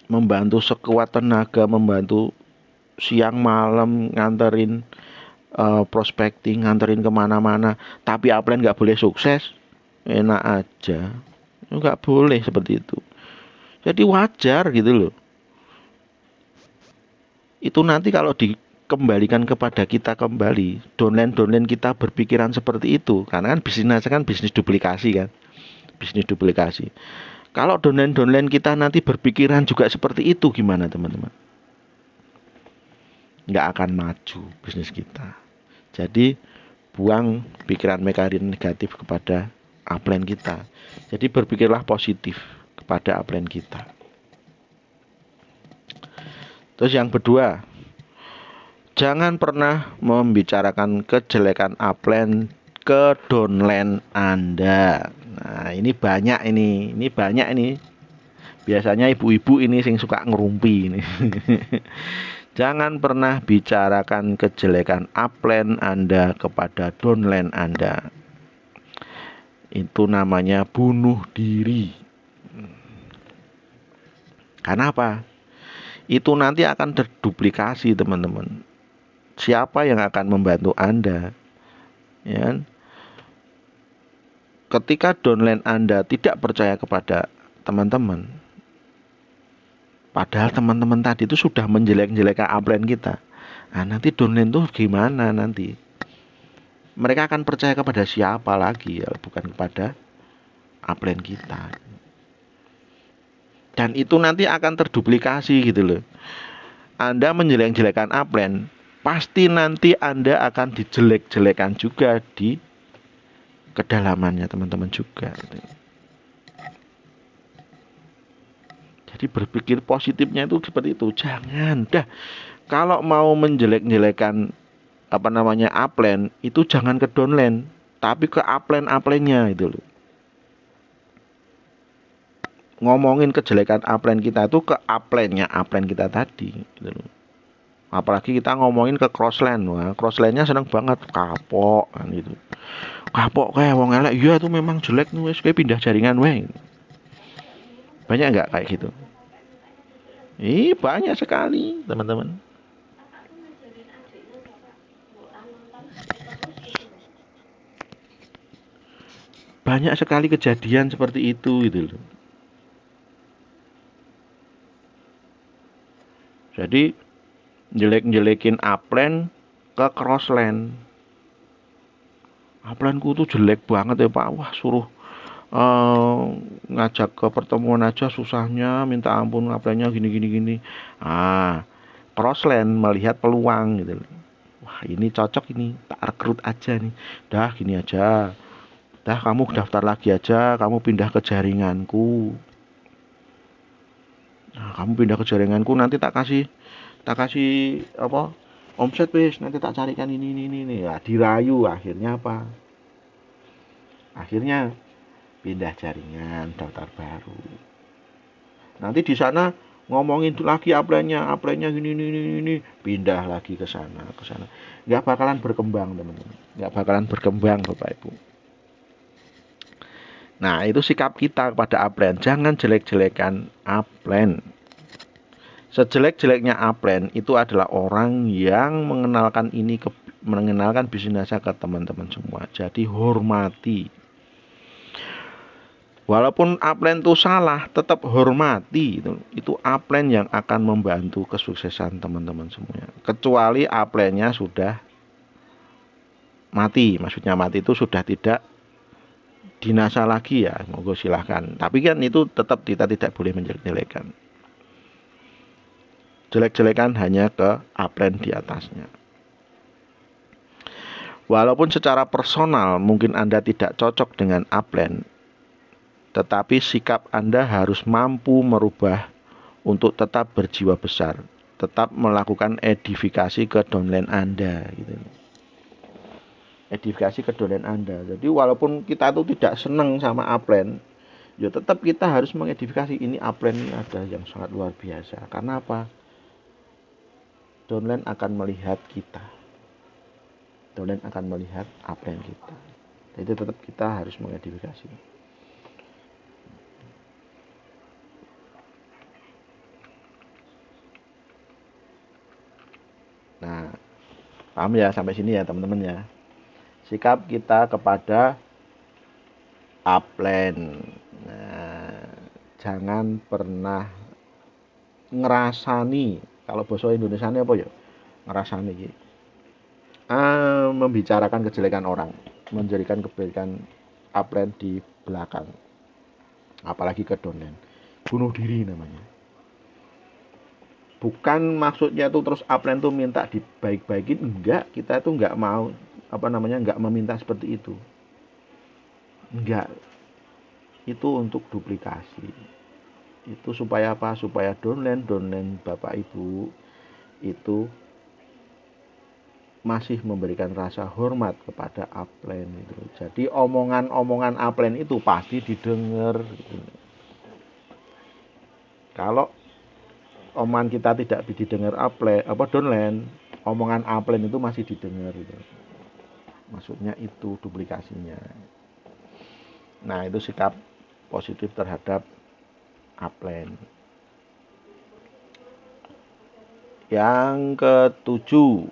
A: membantu sekuat tenaga, membantu siang malam nganterin prospecting, nganterin kemana-mana, tapi upline nggak boleh sukses, enak aja, nggak boleh seperti itu. Jadi wajar gitu loh. Itu nanti kalau dikembalikan kepada kita kembali, downline kita berpikiran seperti itu, karena kan bisnis duplikasi kan, bisnis duplikasi. Kalau downline kita nanti berpikiran juga seperti itu, gimana teman-teman? Nggak akan maju bisnis kita. Jadi buang pikiran negatif kepada upline kita. Jadi berpikirlah positif kepada upline kita. Terus yang kedua, jangan pernah membicarakan kejelekan upline ke downline Anda. Nah, ini banyak ini. Biasanya ibu-ibu ini sing suka ngerumpi ini. Jangan pernah bicarakan kejelekan upline Anda kepada downline Anda. Itu namanya bunuh diri. Karena apa? Itu nanti akan terduplikasi, teman-teman. Siapa yang akan membantu Anda? Ya. Ketika downline Anda tidak percaya kepada teman-teman, padahal teman-teman tadi itu sudah menjelek-jelekan upline kita. Nah, nanti downline itu gimana nanti? Mereka akan percaya kepada siapa lagi ya, bukan kepada upline kita. Dan itu nanti akan terduplikasi gitu loh. Anda menjelek-jelekan upline, pasti nanti Anda akan dijelek-jelekan juga di kedalamannya teman-teman juga. Jadi berpikir positifnya itu seperti itu. Jangan dah. Kalau mau menjelek-jelekan upline itu jangan ke downline, tapi ke upline-nya itu loh. Ngomongin kejelekan upline kita itu ke upline kita tadi gitu loh. Apalagi kita ngomongin ke crossline, wah crossline-nya seneng banget kapok kan gitu. Kapok kayak wong elek, iya itu memang jelek nih wes kayak pindah jaringan weh. Banyak nggak kayak gitu? Banyak sekali teman-teman. Banyak sekali kejadian seperti itu gitu loh. Jadi jelek-jelekin upline ke crossline. Uplineku tuh jelek banget ya Pak. Wah suruh ngajak ke pertemuan aja susahnya, minta ampun upline-nya gini. Crossline melihat peluang gitu loh. Wah ini cocok ini, tak rekrut aja nih. Dah gini aja. Dah kamu daftar lagi aja, kamu pindah ke jaringanku. Nah, kamu pindah ke jaringanku nanti tak kasih omset wis, nanti tak carikan ini. Ya, dirayu akhirnya apa? Akhirnya pindah jaringan, daftar baru. Nanti di sana ngomongin lagi upline-nya gini, pindah lagi ke sana. Nggak bakalan berkembang, teman-teman. Nggak bakalan berkembang, Bapak Ibu. Nah, itu sikap kita kepada upline. Jangan jelek-jelekan upline. Sejelek-jeleknya upline itu adalah orang yang mengenalkan bisnisnya ke teman-teman semua. Jadi hormati. Walaupun upline itu salah, tetap hormati. Itu upline yang akan membantu kesuksesan teman-teman semuanya. Kecuali upline-nya sudah mati. Maksudnya mati itu sudah tidak dinasa lagi ya. Monggo silahkan. Tapi kan itu tetap kita tidak boleh menjelek-jelekan. Jelek-jelekan hanya ke upline di atasnya. Walaupun secara personal mungkin Anda tidak cocok dengan upline, tetapi sikap Anda harus mampu merubah untuk tetap berjiwa besar, tetap melakukan edifikasi ke downline Anda gitu. Edifikasi ke downline Anda. Jadi walaupun kita itu tidak senang sama upline, ya tetap kita harus mengedifikasi ini upline ini ada yang sangat luar biasa. Karena apa? Downline akan melihat kita. Downline akan melihat upline kita. Jadi tetap kita harus mengedifikasi. Nah, paham ya sampai sini ya teman-teman ya. Sikap kita kepada upline. Nah, jangan pernah ngerasani. Kalau bahasa Indonesia ini apa ya? Ngerasani gitu. Membicarakan kejelekan orang, menjadikan kebaikan upline di belakang. Apalagi ke downline. Bunuh diri namanya. Bukan maksudnya tuh terus upline tuh minta dibaik-baikin, enggak, kita tuh enggak mau enggak meminta seperti itu. Enggak. Itu untuk duplikasi. Itu supaya apa? Supaya downline Bapak Ibu itu masih memberikan rasa hormat kepada upline itu. Jadi omongan-omongan upline itu pasti didengar gitu. Kalau omongan kita tidak didengar downline, omongan upline itu masih didengar gitu. Maksudnya itu duplikasinya. Nah, itu sikap positif terhadap upline. Yang ketujuh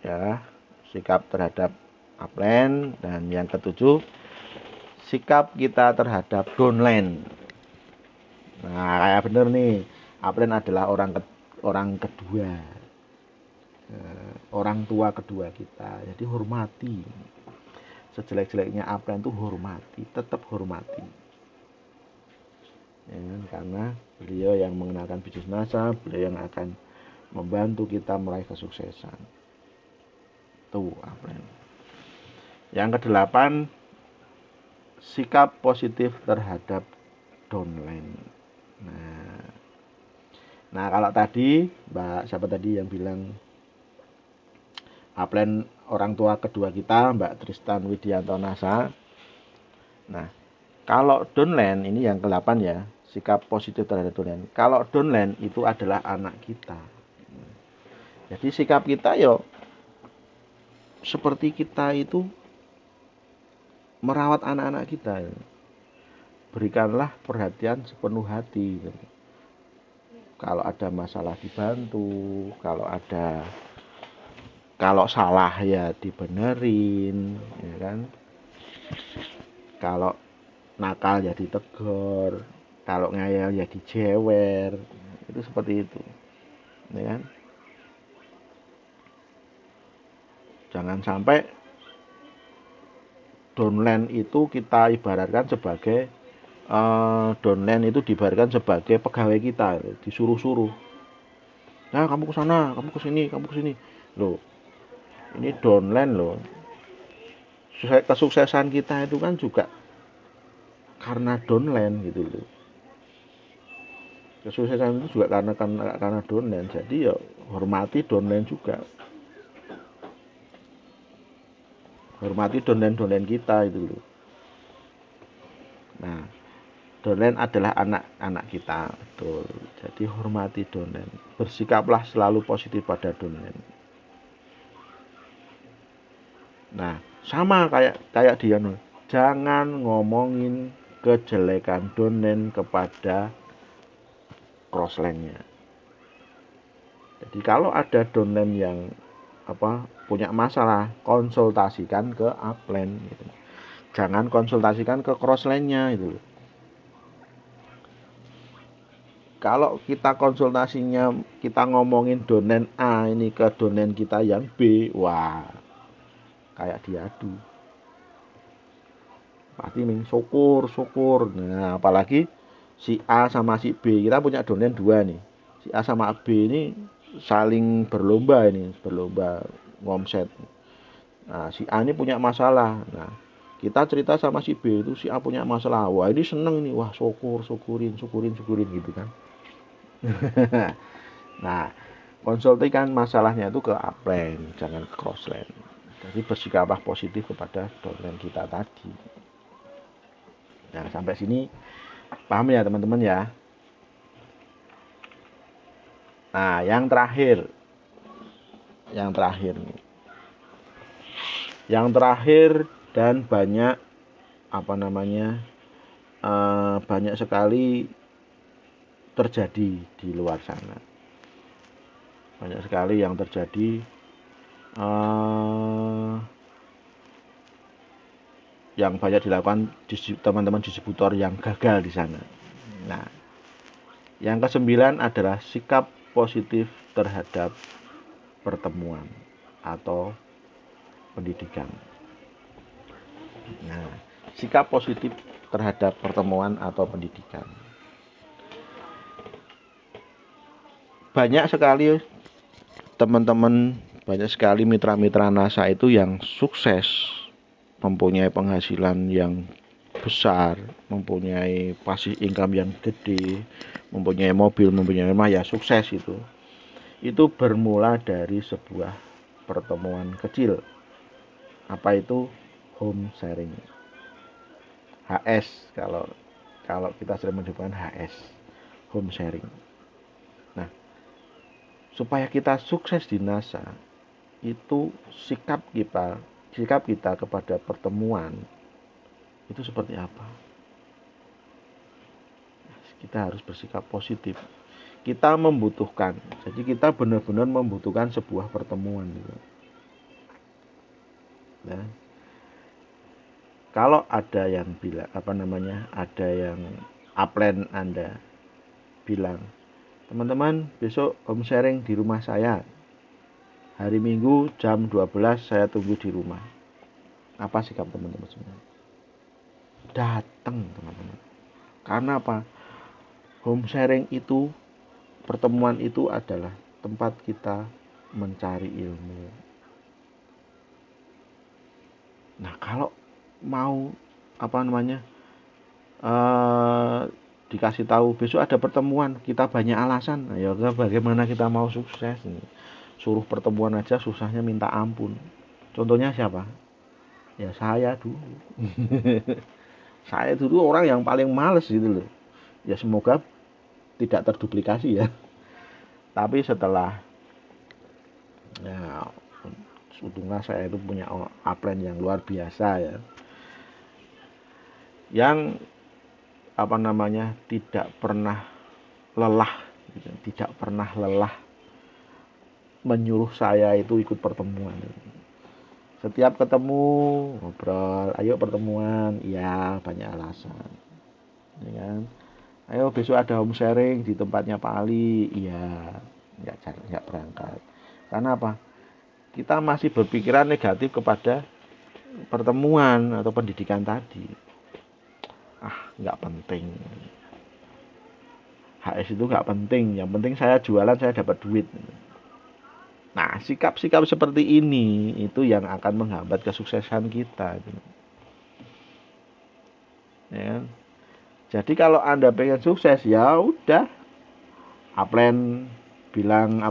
A: ya, sikap terhadap upline, dan yang ketujuh sikap kita terhadap downline. Nah, kayak bener nih, upline adalah orang kedua, orang tua kedua kita. Jadi hormati. Sejelek-jeleknya upline itu hormati, tetap hormati. Ya, karena beliau yang mengenalkan bisnis NASA, beliau yang akan membantu kita meraih kesuksesan. Tuh, upline. Yang kedelapan, sikap positif terhadap downline. Nah, kalau tadi siapa tadi yang bilang upline orang tua kedua kita, Mbak Tristan Widianto Nasa. Nah, kalau downline ini yang ke-8 ya, sikap positif terhadap downline. Kalau downline itu adalah anak kita. Jadi sikap kita yo seperti kita itu merawat anak-anak kita. Berikanlah perhatian sepenuh hati. Kalau ada masalah dibantu, kalau salah ya dibenerin, ya kan? Kalau nakal ya ditegur, kalau ngayal ya dijewer. Itu seperti itu. Ya kan? Jangan sampai downline itu kita ibaratkan sebagai downline itu diibaratkan sebagai pegawai kita, disuruh-suruh. Nah, kamu ke sana, kamu ke sini, kamu ke sini. Loh, ini downline loh. Kesuksesan kita itu kan juga karena downline gitu loh. Kesuksesan itu juga karena downline. Jadi ya hormati downline juga. Hormati downline kita itu loh. Nah, downline adalah anak-anak kita, betul. Jadi hormati downline. Bersikaplah selalu positif pada downline. Nah, sama kayak dia, jangan ngomongin kejelekan downline kepada crossline-nya. Jadi kalau ada downline yang punya masalah, konsultasikan ke upline gitu. Jangan konsultasikan ke crossline-nya itu. Kalau kita konsultasinya, kita ngomongin downline A ini ke downline kita yang B, wah, kayak diadu. Pasti syukur. Nah, apalagi si A sama si B, kita punya downline 2 nih. Si A sama B ini saling berlomba ngomset. Nah, si A ini punya masalah. Nah, kita cerita sama si B itu, si A punya masalah. Wah, ini seneng nih. Wah, syukurin gitu kan. Nah, konsultasikan masalahnya itu ke upline, jangan ke crossline. Jadi bersikaplah positif kepada downline kita tadi. Nah, sampai sini paham ya teman-teman ya. Nah, yang terakhir nih. Yang terakhir dan banyak banyak sekali terjadi di luar sana. Banyak sekali yang terjadi yang banyak dilakukan teman-teman distributor yang gagal di sana. Nah, yang ke-9 adalah sikap positif terhadap pertemuan atau pendidikan. Nah, sikap positif terhadap pertemuan atau pendidikan. Banyak sekali teman-teman, banyak sekali mitra-mitra NASA itu yang sukses, mempunyai penghasilan yang besar, mempunyai passive income yang gede, mempunyai mobil, mempunyai rumah, ya sukses itu. Itu bermula dari sebuah pertemuan kecil. Apa itu? Home sharing. HS kalau kita sering menyebutkan HS, home sharing. Nah, supaya kita sukses di NASA, itu sikap kita kepada pertemuan itu seperti apa? Kita harus bersikap positif. Kita membutuhkan. Jadi kita benar-benar membutuhkan sebuah pertemuan. Nah, kalau ada yang bilang ada yang upline Anda bilang, teman-teman besok home sharing di rumah saya. Hari Minggu jam 12 saya tunggu di rumah. Apa sikap teman-teman semua? Datang, teman-teman. Karena apa? Home sharing itu, pertemuan itu adalah tempat kita mencari ilmu. Nah, kalau mau dikasih tahu besok ada pertemuan, kita banyak alasan. Nah, ya bagaimana kita mau sukses? Suruh pertemuan aja susahnya minta ampun. Contohnya siapa? Ya saya dulu. Saya dulu orang yang paling males gitu loh. Ya semoga tidak terduplikasi ya. Tapi setelah ya untunglah saya itu punya upline yang luar biasa ya. Yang tidak pernah lelah menyuruh saya itu ikut pertemuan. Setiap ketemu ngobrol, ayo pertemuan, ya banyak alasan. Ya kan? Ayo besok ada home sharing di tempatnya Pak Ali, iya nggak berangkat. Karena apa? Kita masih berpikiran negatif kepada pertemuan atau pendidikan tadi. Nggak penting. HS itu nggak penting. Yang penting saya jualan, saya dapat duit. Nah, sikap-sikap seperti ini itu yang akan menghambat kesuksesan kita. Ya. Jadi kalau Anda pengen sukses, ya udah. Upline bilang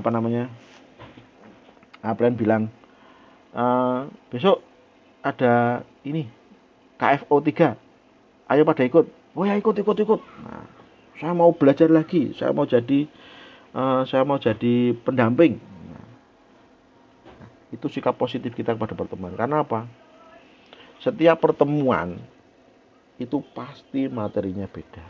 A: besok ada ini KFO 3. Ayo pada ikut. Oh ya ikut. Nah, saya mau belajar lagi. Saya mau jadi pendamping. Nah, itu sikap positif kita kepada pertemuan. Karena apa? Setiap pertemuan itu pasti materinya beda.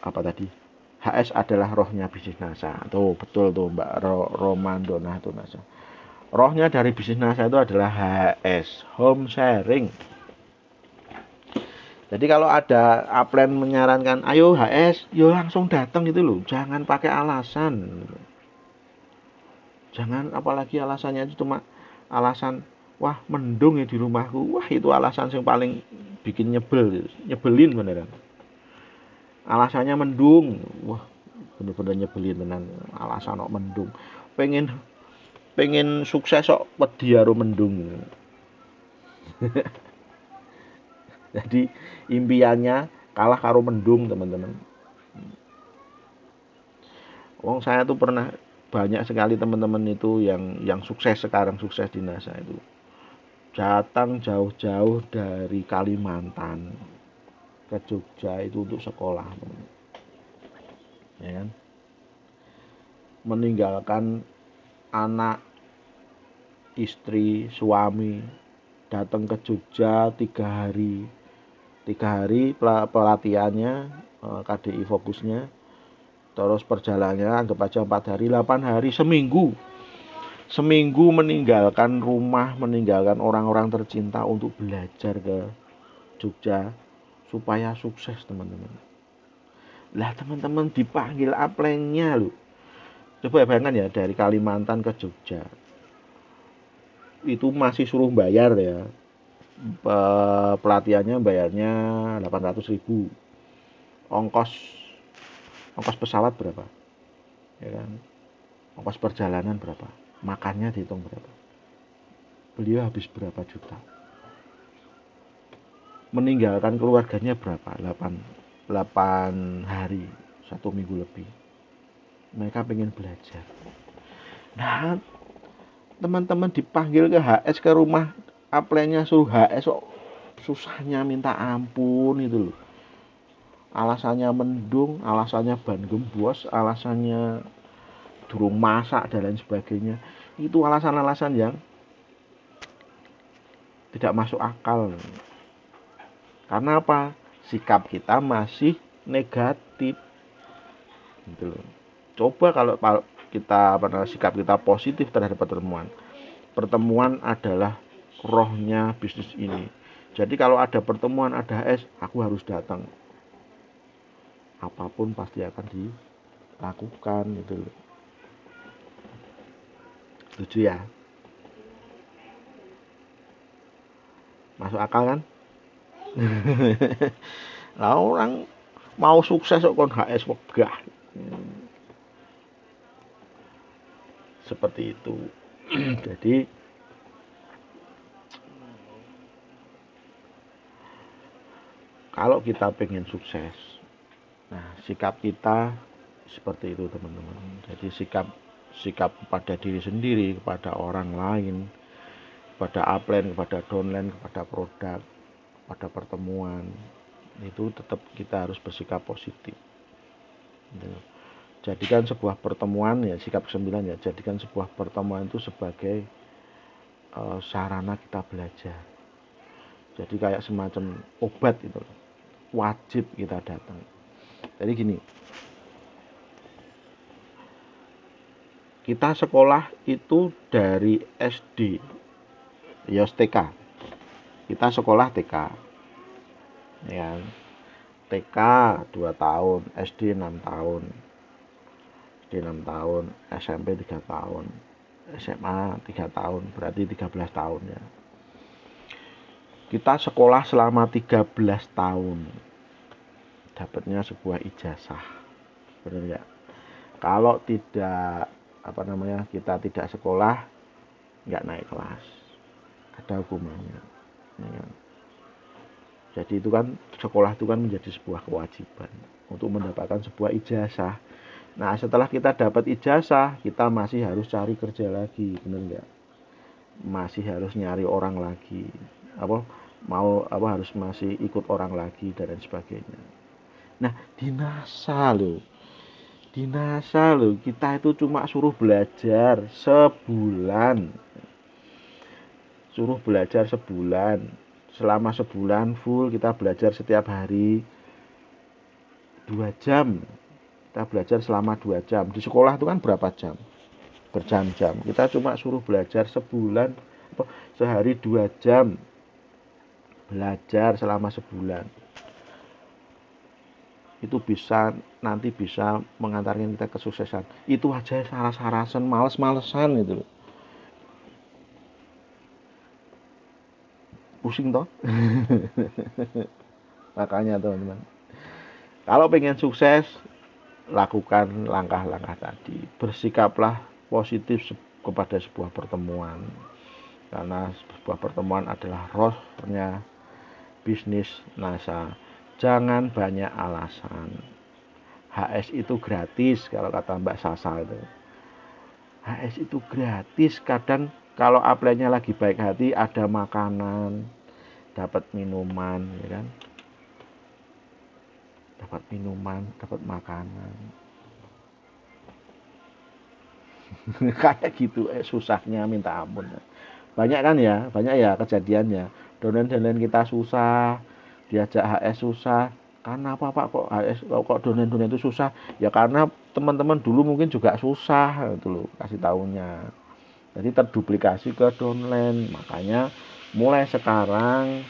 A: Apa tadi? HS adalah rohnya bisnis NASA. Tuh betul tuh Mbak Romandona itu NASA. Rohnya dari bisnis NASA itu adalah HS, home sharing. Jadi kalau ada upline menyarankan, ayo HS, yo langsung datang gitu loh. Jangan pakai alasan. Jangan apalagi alasannya itu cuma alasan, wah mendung ya di rumahku. Wah itu alasan yang paling bikin nyebelin beneran. Alasannya mendung, wah bener-bener nyebelin tenan. Alasan kok mendung. Pengen sukses kok wedi karo mendung. Jadi impiannya kalah karo mendung, teman-teman. Wong saya tuh pernah banyak sekali teman-teman itu yang sukses sekarang, sukses di NASA itu. Datang jauh-jauh dari Kalimantan ke Jogja itu untuk sekolah, teman. Ya kan? Meninggalkan anak, istri, suami, datang ke Jogja 3 hari. 3 hari pelatihannya, KDI fokusnya, terus perjalanannya anggap aja 4 hari, 8 hari, seminggu meninggalkan rumah, meninggalkan orang-orang tercinta untuk belajar ke Jogja supaya sukses, teman-teman. Lah teman-teman dipanggil upline-nya loh. Coba bayangkan ya, dari Kalimantan ke Jogja itu masih suruh bayar ya. Pelatihannya bayarnya 800.000. Ongkos pesawat berapa? Ya kan? Ongkos perjalanan berapa? Makannya dihitung berapa? Beliau habis berapa juta? Meninggalkan keluarganya berapa? 8 hari, 1 minggu lebih. Mereka pengen belajar. Nah, teman-teman dipanggil ke HS, ke rumah upline-nya suruh HS kok susahnya minta ampun itu loh. alasannya mendung, alasannya ban gembos, alasannya durung masak dan lain sebagainya. Itu alasan-alasan yang tidak masuk akal. Karena apa? Sikap kita masih negatif. Gitu loh. Coba kalau kita sikap kita positif terhadap pertemuan. Pertemuan adalah rohnya bisnis ini. Jadi kalau ada pertemuan, ada HS, aku harus datang. Apapun pasti akan dilakukan gitu loh. Setuju ya? Masuk akal kan? Nah, orang mau sukses kok kon HS wegah. Seperti itu. Jadi kalau kita pengen sukses, nah sikap kita seperti itu teman-teman. Jadi sikap kepada diri sendiri, kepada orang lain, kepada upline, kepada downline, kepada produk, pada pertemuan, itu tetap kita harus bersikap positif. Jadikan sebuah pertemuan, ya sikap 9 ya, jadikan sebuah pertemuan itu sebagai sarana kita belajar. Jadi kayak semacam obat itu, wajib kita datang. Jadi gini, kita sekolah itu dari SD, ya TK. Kita sekolah TK, ya TK 2 tahun, SD 6 tahun, SD 6 tahun, SMP 3 tahun, SMA 3 tahun, berarti 13 tahun ya. Kita sekolah selama 13 tahun, dapatnya sebuah ijazah, benar ya? Kalau tidak kita tidak sekolah, nggak naik kelas, ada hukumannya. Ya. Jadi itu kan sekolah itu kan menjadi sebuah kewajiban untuk mendapatkan sebuah ijazah. Nah setelah kita dapat ijazah, kita masih harus cari kerja lagi, benar nggak? Masih harus nyari orang lagi, harus masih ikut orang lagi dan lain sebagainya. Nah di NASA loh kita itu cuma suruh belajar sebulan, selama sebulan full kita belajar setiap hari 2 jam. Kita belajar selama 2 jam. Di sekolah itu kan berapa jam? Berjam-jam. Kita cuma suruh belajar sebulan, sehari 2 jam. Belajar selama sebulan. Itu nanti bisa mengantarkan kita kesuksesan. Itu aja saras-sarasan, males-malesan gitu loh. Pusing toh? Makanya teman-teman, kalau pengen sukses, lakukan langkah-langkah tadi. Bersikaplah positif kepada sebuah pertemuan. Karena sebuah pertemuan adalah rohnya bisnis NASA. Jangan banyak alasan. HS itu gratis kalau kata Mbak Sasa itu. HS itu gratis. Kadang kalau upline-nya lagi baik hati, ada makanan, dapat minuman, ya kan? Dapat minuman, dapat makanan. Kayak gitu, susahnya minta ampun. Banyak ya kejadiannya. Donen-donen kita susah, diajak HS susah. Karena apa Pak kok donen itu susah? Ya karena teman-teman dulu mungkin juga susah gitu loh, kasih tahunya. Jadi terduplikasi ke downline. Makanya mulai sekarang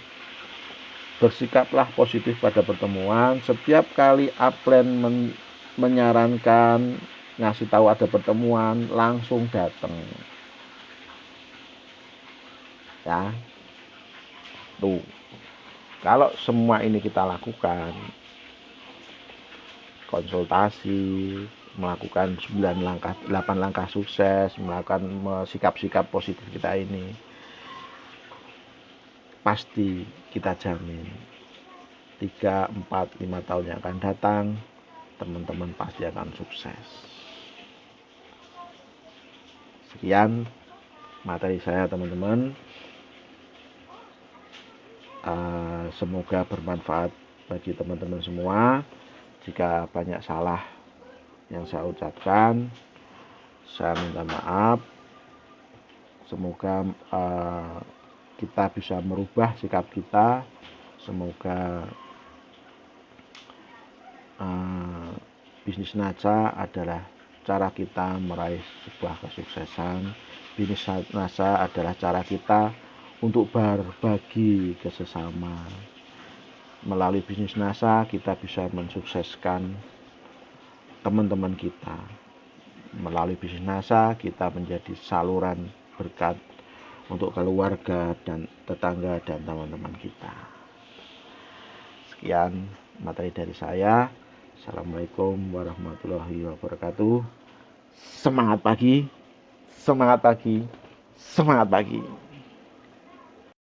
A: bersikaplah positif pada pertemuan. Setiap kali upline menyarankan ngasih tahu ada pertemuan, langsung datang. Ya. Tuh. Kalau semua ini kita lakukan, konsultasi, melakukan 8 langkah sukses, melakukan sikap-sikap positif kita ini, pasti kita jamin 3, 4, 5 tahun yang akan datang, teman-teman pasti akan sukses. Sekian materi saya teman-teman. Semoga bermanfaat bagi teman-teman semua. Jika banyak salah yang saya ucapkan, saya minta maaf. Semoga kita bisa merubah sikap kita. Semoga bisnis NASA adalah cara kita meraih sebuah kesuksesan. Bisnis NASA adalah cara kita untuk berbagi ke sesama. Melalui bisnis NASA kita bisa mensukseskan teman-teman kita. Melalui bisnis NASA kita menjadi saluran berkat untuk keluarga dan tetangga dan teman-teman kita. Sekian materi dari saya. Assalamualaikum warahmatullahi wabarakatuh. Semangat pagi, semangat pagi, semangat pagi.